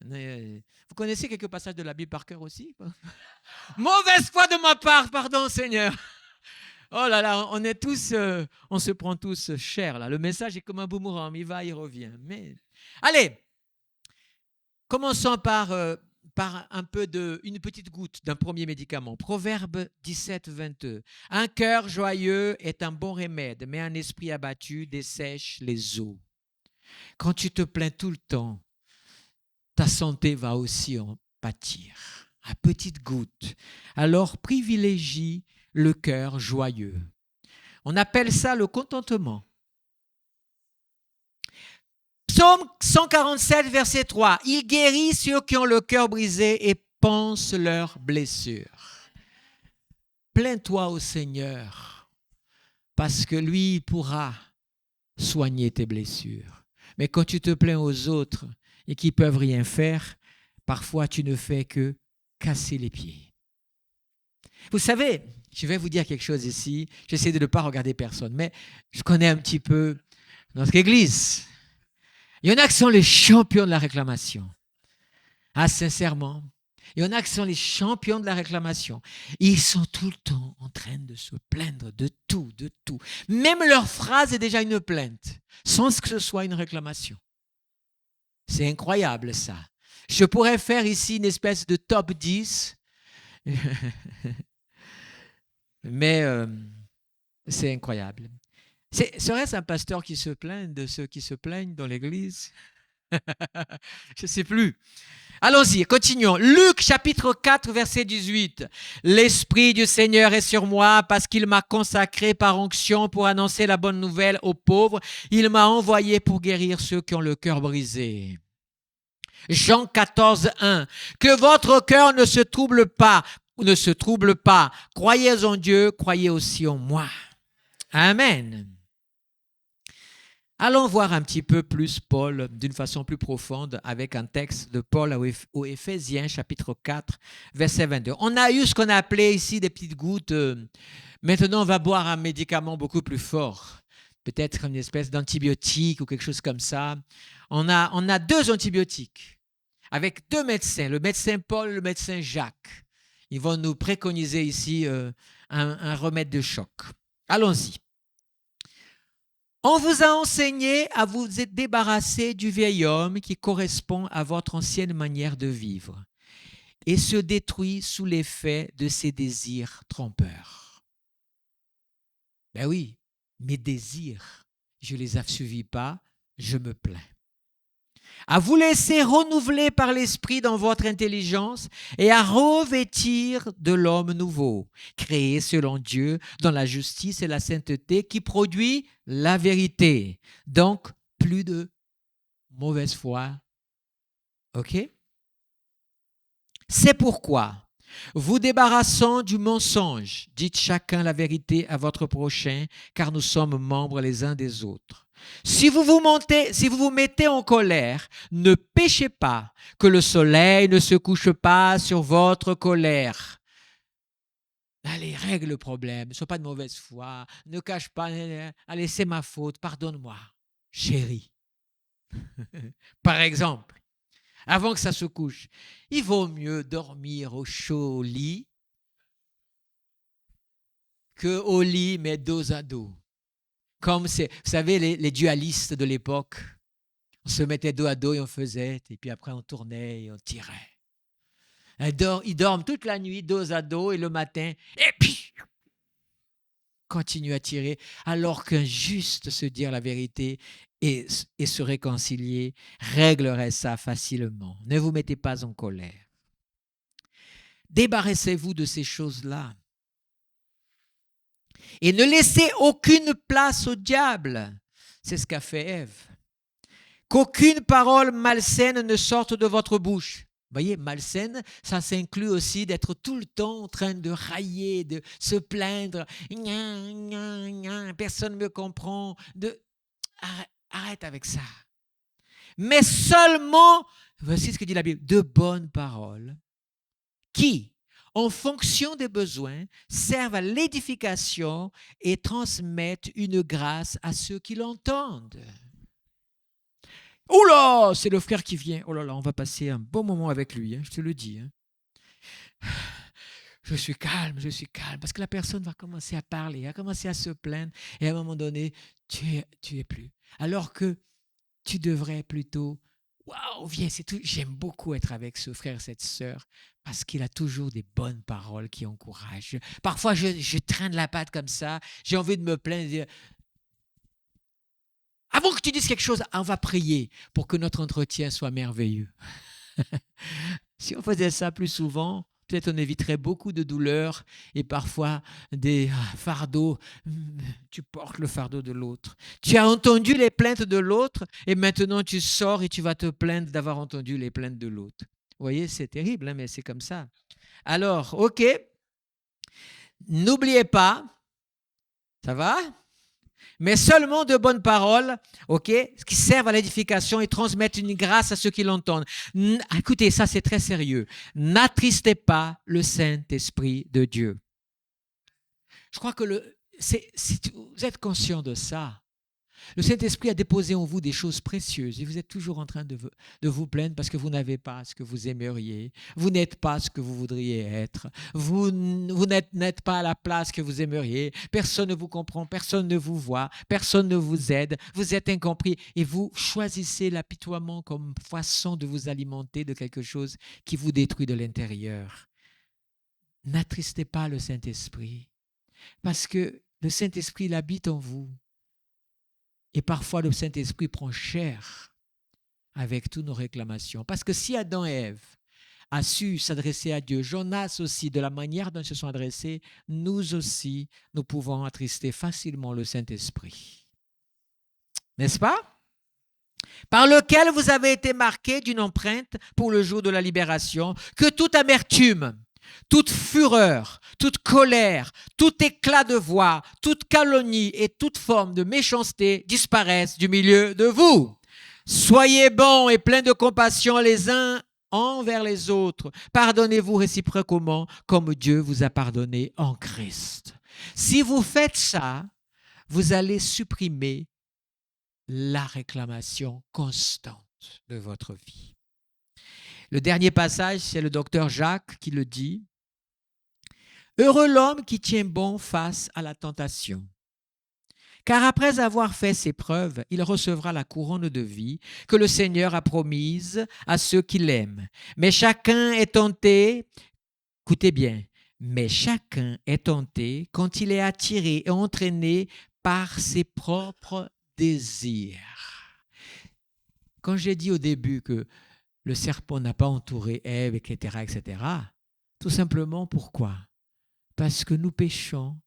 Vous connaissez quelques passages de la Bible par cœur aussi? Mauvaise foi de ma part, pardon, Seigneur. Oh là là, on est tous, on se prend tous cher là. Le message est comme un boomerang, il va, il revient. Mais allez, commençons par un peu une petite goutte d'un premier médicament. Proverbe 17, 22. Un cœur joyeux est un bon remède, mais un esprit abattu dessèche les os. Quand tu te plains tout le temps, ta santé va aussi en pâtir. À petites gouttes. Alors privilégie le cœur joyeux. On appelle ça le contentement. Psaume 147, verset 3. Il guérit ceux qui ont le cœur brisé et pense leurs blessures. Plains-toi au Seigneur, parce que lui pourra soigner tes blessures. Mais quand tu te plains aux autres et qui ne peuvent rien faire, parfois tu ne fais que casser les pieds. Vous savez, je vais vous dire quelque chose ici. J'essaie de ne pas regarder personne, mais je connais un petit peu notre église. Il y en a qui sont les champions de la réclamation. Ah, sincèrement. Il y en a qui sont les champions de la réclamation. Ils sont tout le temps en train de se plaindre de tout, de tout. Même leur phrase est déjà une plainte, sans que ce soit une réclamation. C'est incroyable, ça. Je pourrais faire ici une espèce de top 10. Mais c'est incroyable. Serait-ce un pasteur qui se plaint de ceux qui se plaignent dans l'église? Je ne sais plus. Allons-y, continuons. Luc chapitre 4, verset 18. L'Esprit du Seigneur est sur moi parce qu'il m'a consacré par onction pour annoncer la bonne nouvelle aux pauvres. Il m'a envoyé pour guérir ceux qui ont le cœur brisé. Jean 14, 1. Que votre cœur ne se trouble pas. Croyez en Dieu, croyez aussi en moi. Amen. Allons voir un petit peu plus Paul d'une façon plus profonde avec un texte de Paul aux Éphésiens, chapitre 4, verset 22. On a eu ce qu'on a appelé ici des petites gouttes. Maintenant, on va boire un médicament beaucoup plus fort. Peut-être une espèce d'antibiotique ou quelque chose comme ça. On a 2 antibiotiques avec 2 médecins, le médecin Paul et le médecin Jacques. Ils vont nous préconiser ici un remède de choc. Allons-y. On vous a enseigné à vous débarrasser du vieil homme qui correspond à votre ancienne manière de vivre et se détruit sous l'effet de ses désirs trompeurs. Ben oui, mes désirs, je ne les assovis pas, je me plains. À vous laisser renouveler par l'Esprit dans votre intelligence et à revêtir de l'homme nouveau, créé selon Dieu dans la justice et la sainteté qui produit la vérité. Donc, plus de mauvaise foi. OK? C'est pourquoi, vous débarrassant du mensonge, dites chacun la vérité à votre prochain, car nous sommes membres les uns des autres. Si vous vous mettez en colère, ne péchez pas, que le soleil ne se couche pas sur votre colère. Allez, règle le problème, ne sois pas de mauvaise foi, ne cache pas, allez, c'est ma faute, pardonne-moi, chérie. Par exemple, avant que ça se couche, il vaut mieux dormir au chaud au lit qu'au lit, mais dos à dos. Comme c'est, vous savez, les dualistes de l'époque, on se mettait dos à dos et on faisait, et puis après on tournait et on tirait. Ils dorment toute la nuit, dos à dos, et le matin, et puis, continue à tirer, alors qu'un juste se dire la vérité et se réconcilier réglerait ça facilement. Ne vous mettez pas en colère. Débarrassez-vous de ces choses-là. Et ne laissez aucune place au diable. C'est ce qu'a fait Ève. Qu'aucune parole malsaine ne sorte de votre bouche. Vous voyez, malsaine, ça s'inclut aussi d'être tout le temps en train de railler, de se plaindre. Personne ne me comprend. Arrête avec ça. Mais seulement, voici ce que dit la Bible, de bonnes paroles qui, en fonction des besoins, servent à l'édification et transmettent une grâce à ceux qui l'entendent. Oh là, c'est le frère qui vient. Oh là là, on va passer un bon moment avec lui, hein, je te le dis. Hein. Je suis calme, parce que la personne va commencer à parler, va commencer à se plaindre, et à un moment donné, tu es plus. Alors que tu devrais plutôt, waouh, viens, c'est tout. J'aime beaucoup être avec ce frère, cette sœur, parce qu'il a toujours des bonnes paroles qui encouragent. Parfois, je traîne la patte comme ça, j'ai envie de me plaindre et de dire, avant que tu dises quelque chose, on va prier pour que notre entretien soit merveilleux. Si on faisait ça plus souvent, peut-être on éviterait beaucoup de douleurs et parfois des fardeaux. Tu portes le fardeau de l'autre. Tu as entendu les plaintes de l'autre et maintenant tu sors et tu vas te plaindre d'avoir entendu les plaintes de l'autre. Vous voyez, c'est terrible, hein, mais c'est comme ça. Alors, ok, n'oubliez pas, ça va ? Mais seulement de bonnes paroles, ok, qui servent à l'édification et transmettent une grâce à ceux qui l'entendent. Écoutez, ça c'est très sérieux. N'attristez pas le Saint-Esprit de Dieu. Je crois que si vous êtes conscient de ça, le Saint-Esprit a déposé en vous des choses précieuses et vous êtes toujours en train de vous plaindre parce que vous n'avez pas ce que vous aimeriez, vous n'êtes pas ce que vous voudriez être, vous n'êtes pas à la place que vous aimeriez, personne ne vous comprend, personne ne vous voit, personne ne vous aide, vous êtes incompris et vous choisissez l'apitoiement comme façon de vous alimenter de quelque chose qui vous détruit de l'intérieur. N'attristez pas le Saint-Esprit parce que le Saint-Esprit il habite en vous. Et parfois, le Saint-Esprit prend cher avec toutes nos réclamations. Parce que si Adam et Ève a su s'adresser à Dieu, Jonas aussi, de la manière dont ils se sont adressés, nous aussi, nous pouvons attrister facilement le Saint-Esprit. N'est-ce pas? Par lequel vous avez été marqués d'une empreinte pour le jour de la libération, que toute amertume, toute fureur, toute colère, tout éclat de voix, toute calomnie et toute forme de méchanceté disparaissent du milieu de vous. Soyez bons et pleins de compassion les uns envers les autres. Pardonnez-vous réciproquement comme Dieu vous a pardonné en Christ. Si vous faites ça, vous allez supprimer la réclamation constante de votre vie. Le dernier passage, c'est le docteur Jacques qui le dit. Heureux l'homme qui tient bon face à la tentation. Car après avoir fait ses preuves, il recevra la couronne de vie que le Seigneur a promise à ceux qui l'aiment. Mais chacun est tenté, écoutez bien, mais chacun est tenté quand il est attiré et entraîné par ses propres désirs. Quand j'ai dit au début que le serpent n'a pas entouré Ève, etc., tout simplement pourquoi ? Parce que nous péchons,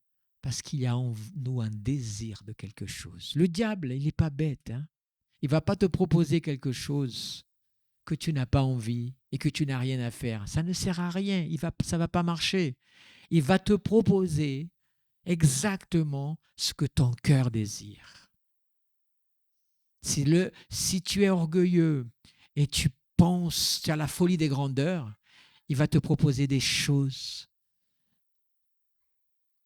parce qu'il y a en nous un désir de quelque chose. Le diable, il n'est pas bête. Hein? Il ne va pas te proposer quelque chose que tu n'as pas envie et que tu n'as rien à faire. Ça ne sert à rien, ça ne va pas marcher. Il va te proposer exactement ce que ton cœur désire. Si tu es orgueilleux et tu penses, tu as la folie des grandeurs, il va te proposer des choses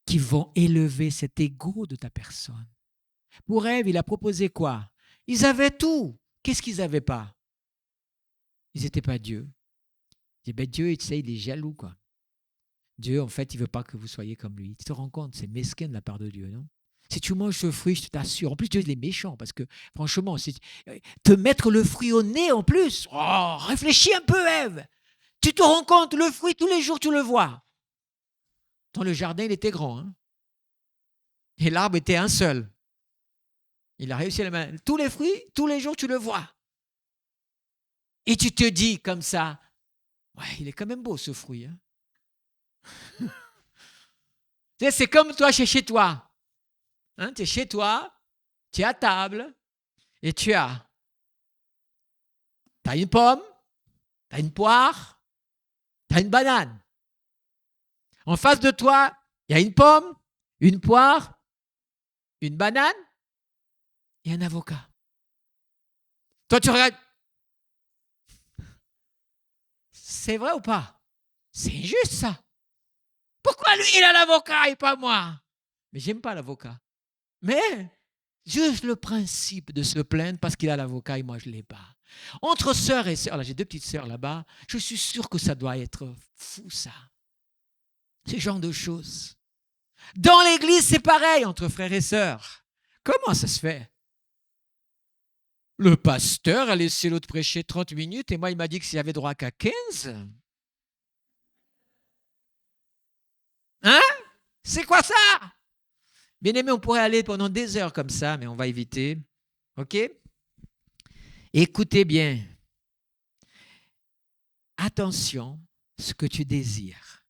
qui vont élever cet ego de ta personne. Pour Ève, il a proposé quoi? Ils avaient tout. Qu'est-ce qu'ils n'avaient pas? Ils n'étaient pas Dieu. Il dit, ben Dieu, tu sais, il est jaloux, quoi. Dieu, en fait, il ne veut pas que vous soyez comme lui. Tu te rends compte, c'est mesquin de la part de Dieu, non? Si tu manges ce fruit, je t'assure. En plus, Dieu, il est méchant parce que, franchement, te mettre le fruit au nez en plus. Oh, réfléchis un peu, Ève. Tu te rends compte, le fruit, tous les jours, tu le vois. Dans le jardin, il était grand. Hein? Et l'arbre était un seul. Il a réussi à le mettre. Tous les fruits, tous les jours, tu le vois. Et tu te dis comme ça, ouais, il est quand même beau ce fruit. Hein? C'est comme toi chez toi. Hein, tu es chez toi, tu es à table et tu as une pomme, tu as une poire, tu as une banane. En face de toi, il y a une pomme, une poire, une banane et un avocat. Toi, tu regardes. C'est vrai ou pas? C'est injuste, ça. Pourquoi lui, il a l'avocat et pas moi? Mais j'aime pas l'avocat. Mais juste le principe de se plaindre parce qu'il a l'avocat et moi, je ne l'ai pas. Entre sœurs et sœurs, là, j'ai 2 petites sœurs là-bas, je suis sûr que ça doit être fou, ça. Ce genre de choses. Dans l'église, c'est pareil entre frères et sœurs. Comment ça se fait? Le pasteur a laissé l'autre prêcher 30 minutes et moi, il m'a dit que s'il y avait droit qu'à 15. Hein? C'est quoi ça? Bien aimé, on pourrait aller pendant des heures comme ça, mais on va éviter. OK? Écoutez bien. Attention à ce que tu désires.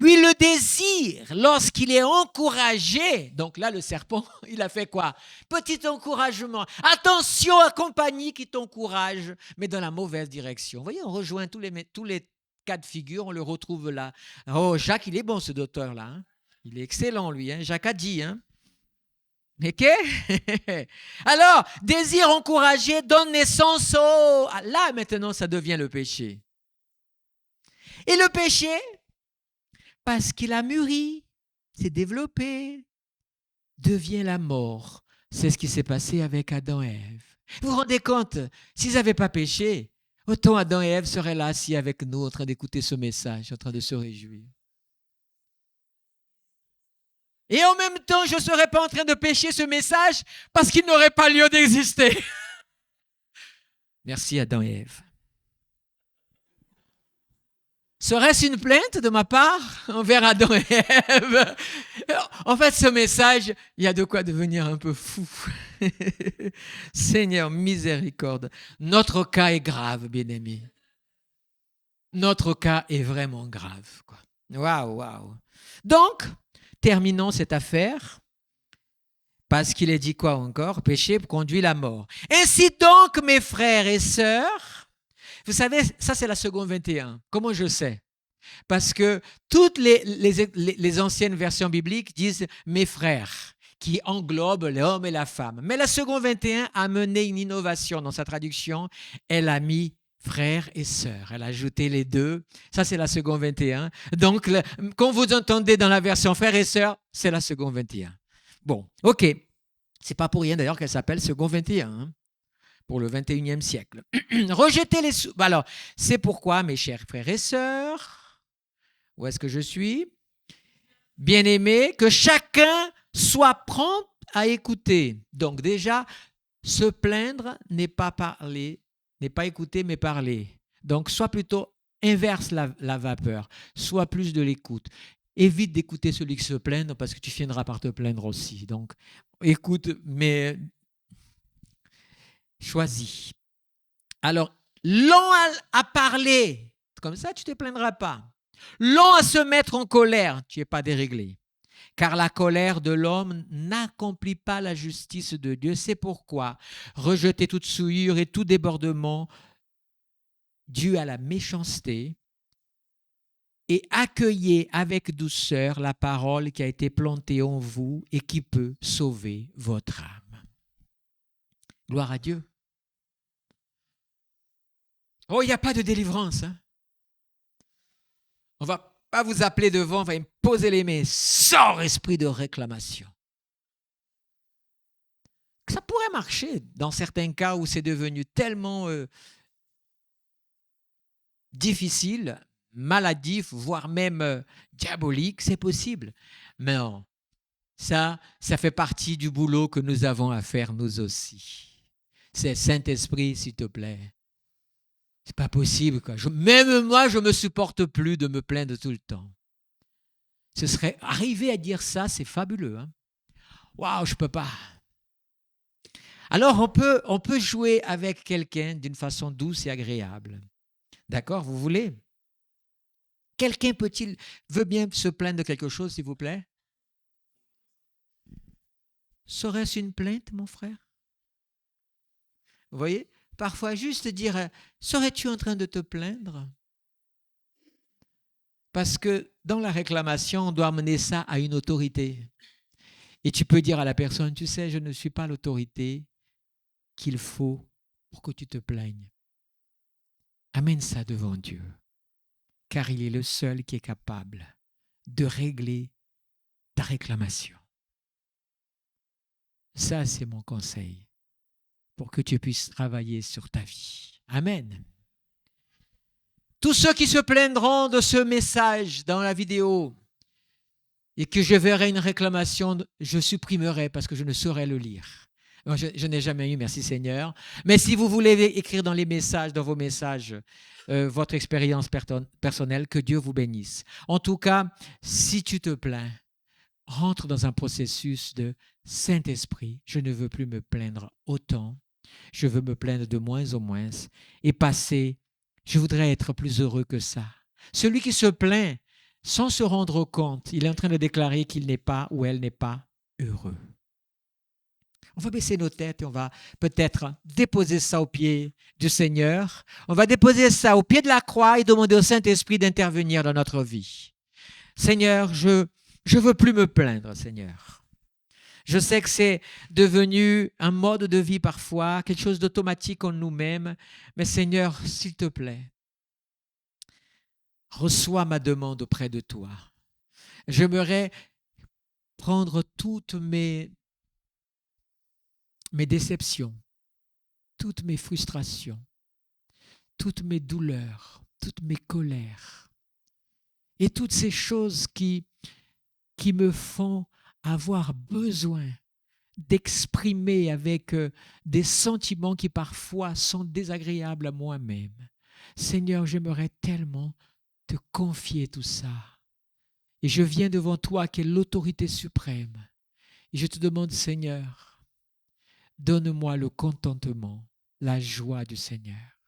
Puis le désir, lorsqu'il est encouragé, donc là, le serpent, il a fait quoi? Petit encouragement. Attention à compagnie qui t'encourage, mais dans la mauvaise direction. Vous voyez, on rejoint tous les cas de figure, on le retrouve là. Oh, Jacques, il est bon, ce docteur-là. Hein? Il est excellent, lui. Hein? Jacques a dit. Hein? OK? Alors, désir encouragé donne naissance au... Là, maintenant, ça devient le péché. Et le péché, parce qu'il a mûri, s'est développé, devient la mort. C'est ce qui s'est passé avec Adam et Ève. Vous vous rendez compte, s'ils n'avaient pas péché, autant Adam et Ève seraient là assis avec nous en train d'écouter ce message, en train de se réjouir. Et en même temps, je ne serais pas en train de pécher ce message parce qu'il n'aurait pas lieu d'exister. Merci Adam et Ève. Serait-ce une plainte de ma part envers Adam et Ève? En fait, ce message, il y a de quoi devenir un peu fou. Seigneur, miséricorde. Notre cas est grave, bien-aimés. Notre cas est vraiment grave. Waouh, waouh. Donc, terminons cette affaire. Parce qu'il est dit quoi encore? Péché conduit à la mort. Ainsi donc, mes frères et sœurs, vous savez, ça c'est la seconde 21. Comment je sais? Parce que toutes les anciennes versions bibliques disent « mes frères », qui englobent l'homme et la femme. Mais la seconde 21 a mené une innovation dans sa traduction. Elle a mis frères et sœurs. Elle a ajouté les deux. Ça, c'est la seconde 21. Donc, quand vous entendez dans la version frères et sœurs, c'est la seconde 21. Bon, OK. C'est pas pour rien d'ailleurs qu'elle s'appelle seconde 21. Hein, pour le 21e siècle. Rejeter les... Alors, c'est pourquoi, mes chers frères et sœurs, où est-ce que je suis? Bien-aimés, que chacun soit prompt à écouter. Donc déjà, se plaindre n'est pas parler, n'est pas écouter, mais parler. Donc, soit plutôt inverse la vapeur, soit plus de l'écoute. Évite d'écouter celui qui se plaint parce que tu finiras par te plaindre aussi. Donc, écoute, mais choisis. Alors, long à parler, comme ça, tu ne te plaindras pas. Long à se mettre en colère, tu n'es pas déréglé. Car la colère de l'homme n'accomplit pas la justice de Dieu. C'est pourquoi rejetez toute souillure et tout débordement dû à la méchanceté et accueillez avec douceur la parole qui a été plantée en vous et qui peut sauver votre âme. Gloire à Dieu. Oh, il n'y a pas de délivrance. Hein. On ne va pas vous appeler devant, on va me poser les mains. Sors, esprit de réclamation. Ça pourrait marcher dans certains cas où c'est devenu tellement difficile, maladif, voire même diabolique, c'est possible. Mais non, ça fait partie du boulot que nous avons à faire nous aussi. C'est Saint-Esprit, s'il te plaît. C'est pas possible, quoi. Même moi, je ne me supporte plus de me plaindre tout le temps. Ce serait arriver à dire ça, c'est fabuleux. Hein? Waouh, je peux pas. Alors, on peut jouer avec quelqu'un d'une façon douce et agréable. D'accord, vous voulez? Quelqu'un veut bien se plaindre de quelque chose, s'il vous plaît? Serait-ce une plainte, mon frère? Vous voyez? Parfois, juste dire, serais-tu en train de te plaindre? Parce que dans la réclamation, on doit amener ça à une autorité. Et tu peux dire à la personne, tu sais, je ne suis pas l'autorité qu'il faut pour que tu te plaignes. Amène ça devant Dieu, car il est le seul qui est capable de régler ta réclamation. Ça, c'est mon conseil pour que tu puisses travailler sur ta vie. Amen. Tous ceux qui se plaindront de ce message dans la vidéo et que je verrai une réclamation, je supprimerai parce que je ne saurais le lire. Je n'ai jamais eu, merci Seigneur. Mais si vous voulez écrire dans vos messages, votre expérience personnelle, que Dieu vous bénisse. En tout cas, si tu te plains, rentre dans un processus de Saint-Esprit. Je ne veux plus me plaindre autant. Je veux me plaindre de moins en moins et passer. Je voudrais être plus heureux que ça. Celui qui se plaint sans se rendre compte, il est en train de déclarer qu'il n'est pas ou elle n'est pas heureux. On va baisser nos têtes et on va peut-être déposer ça au pied du Seigneur. On va déposer ça au pied de la croix et demander au Saint-Esprit d'intervenir dans notre vie. Seigneur, je veux plus me plaindre, Seigneur. Je sais que c'est devenu un mode de vie parfois, quelque chose d'automatique en nous-mêmes. Mais Seigneur, s'il te plaît, reçois ma demande auprès de toi. J'aimerais prendre toutes mes déceptions, toutes mes frustrations, toutes mes douleurs, toutes mes colères et toutes ces choses qui me font avoir besoin d'exprimer avec des sentiments qui parfois sont désagréables à moi-même. Seigneur, j'aimerais tellement te confier tout ça. Et je viens devant toi qui est l'autorité suprême. Et je te demande, Seigneur, donne-moi le contentement, la joie du Seigneur,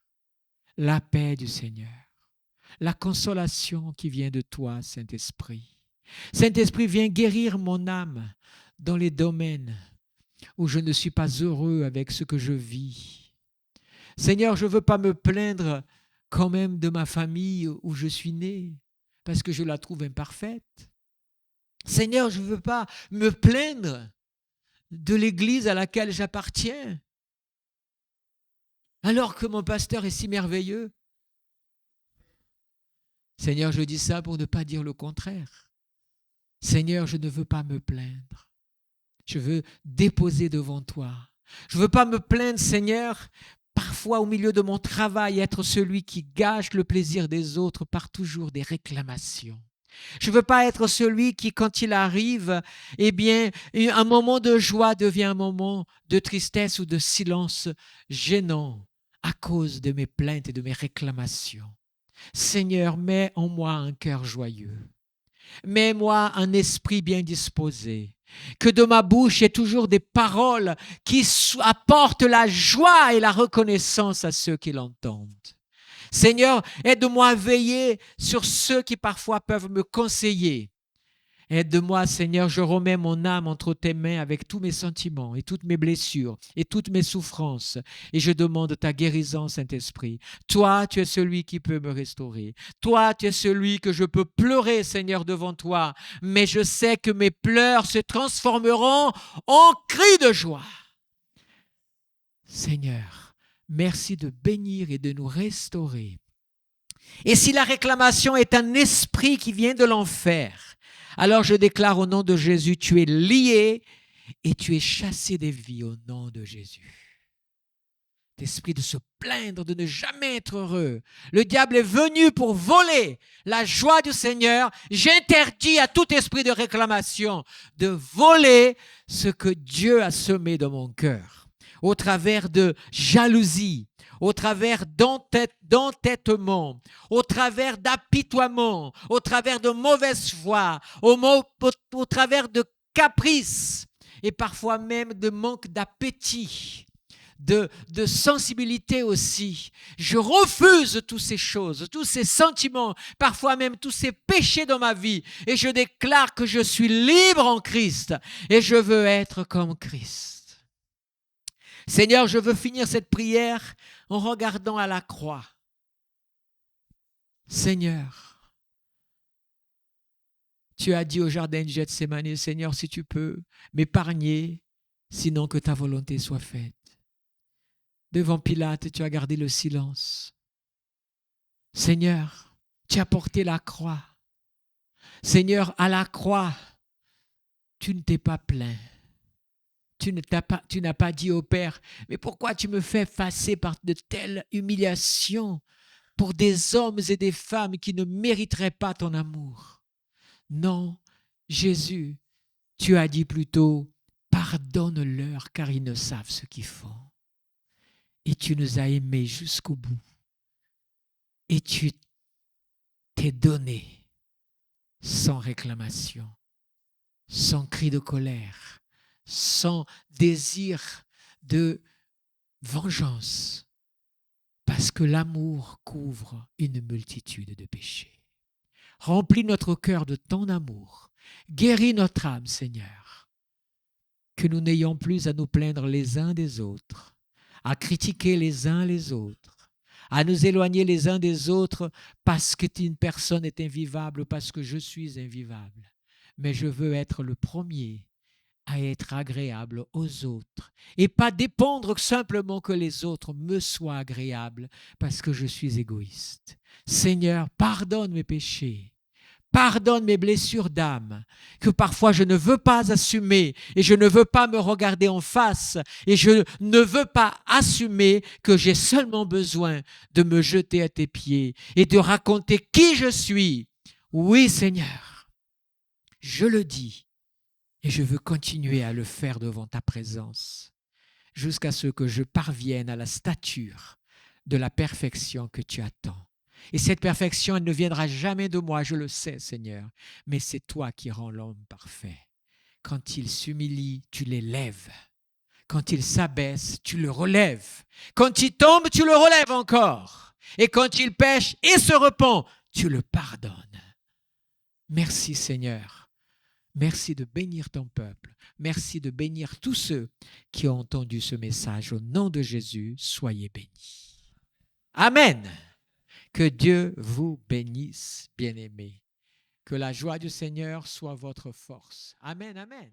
la paix du Seigneur, la consolation qui vient de toi, Saint-Esprit. Saint-Esprit, viens guérir mon âme dans les domaines où je ne suis pas heureux avec ce que je vis. Seigneur, je ne veux pas me plaindre quand même de ma famille où je suis né, parce que je la trouve imparfaite. Seigneur, je ne veux pas me plaindre de l'église à laquelle j'appartiens, alors que mon pasteur est si merveilleux. Seigneur, je dis ça pour ne pas dire le contraire. Seigneur, je ne veux pas me plaindre. Je veux déposer devant toi. Je ne veux pas me plaindre, Seigneur, parfois au milieu de mon travail, être celui qui gâche le plaisir des autres par toujours des réclamations. Je ne veux pas être celui qui, quand il arrive, eh bien, un moment de joie devient un moment de tristesse ou de silence gênant à cause de mes plaintes et de mes réclamations. Seigneur, mets en moi un cœur joyeux. Mets-moi un esprit bien disposé. Que de ma bouche ait toujours des paroles qui apportent la joie et la reconnaissance à ceux qui l'entendent. Seigneur, aide-moi à veiller sur ceux qui parfois peuvent me conseiller. Aide-moi, Seigneur, je remets mon âme entre tes mains avec tous mes sentiments et toutes mes blessures et toutes mes souffrances. Et je demande ta guérison, Saint-Esprit. Toi, tu es celui qui peut me restaurer. Toi, tu es celui que je peux pleurer, Seigneur, devant toi. Mais je sais que mes pleurs se transformeront en cris de joie. Seigneur, Merci de bénir et de nous restaurer. Et si la réclamation est un esprit qui vient de l'enfer, alors je déclare au nom de Jésus, tu es lié et tu es chassé des vies au nom de Jésus. L'esprit de se plaindre, de ne jamais être heureux. Le diable est venu pour voler la joie du Seigneur. J'interdis à tout esprit de réclamation de voler ce que Dieu a semé dans mon cœur, au travers de jalousie, au travers d'entêtement, au travers d'apitoiement, au travers de mauvaise foi, au travers de caprices et parfois même de manque d'appétit. De sensibilité aussi. Je refuse toutes ces choses, tous ces sentiments, parfois même tous ces péchés dans ma vie, et je déclare que je suis libre en Christ et je veux être comme Christ. Seigneur, je veux finir cette prière en regardant à la croix. Seigneur, tu as dit au jardin de Gethsémani, Seigneur, si tu peux m'épargner, sinon que ta volonté soit faite. Devant Pilate, tu as gardé le silence. Seigneur, tu as porté la croix. Seigneur, à la croix, tu ne t'es pas plaint. Tu n'as pas dit au Père, mais pourquoi tu me fais passer par de telles humiliations pour des hommes et des femmes qui ne mériteraient pas ton amour? Non, Jésus, tu as dit plutôt, pardonne-leur car ils ne savent ce qu'ils font. Et tu nous as aimés jusqu'au bout. Et tu t'es donné sans réclamation, sans cri de colère, sans désir de vengeance, parce que l'amour couvre une multitude de péchés. Remplis notre cœur de ton amour. Guéris notre âme, Seigneur. Que nous n'ayons plus à nous plaindre les uns des autres, à critiquer les uns les autres, à nous éloigner les uns des autres parce qu'une personne est invivable, parce que je suis invivable. Mais je veux être le premier à être agréable aux autres et pas dépendre simplement que les autres me soient agréables parce que je suis égoïste. Seigneur, pardonne mes péchés. Pardonne mes blessures d'âme que parfois je ne veux pas assumer et je ne veux pas me regarder en face et je ne veux pas assumer que j'ai seulement besoin de me jeter à tes pieds et de raconter qui je suis. Oui, Seigneur, je le dis et je veux continuer à le faire devant ta présence jusqu'à ce que je parvienne à la stature de la perfection que tu attends. Et cette perfection, elle ne viendra jamais de moi, je le sais, Seigneur, mais c'est toi qui rends l'homme parfait. Quand il s'humilie, tu l'élèves. Quand il s'abaisse, tu le relèves. Quand il tombe, tu le relèves encore. Et quand il pêche et se repent, tu le pardonnes. Merci, Seigneur. Merci de bénir ton peuple. Merci de bénir tous ceux qui ont entendu ce message. Au nom de Jésus, soyez bénis. Amen. Que Dieu vous bénisse, bien-aimés. Que la joie du Seigneur soit votre force. Amen, amen.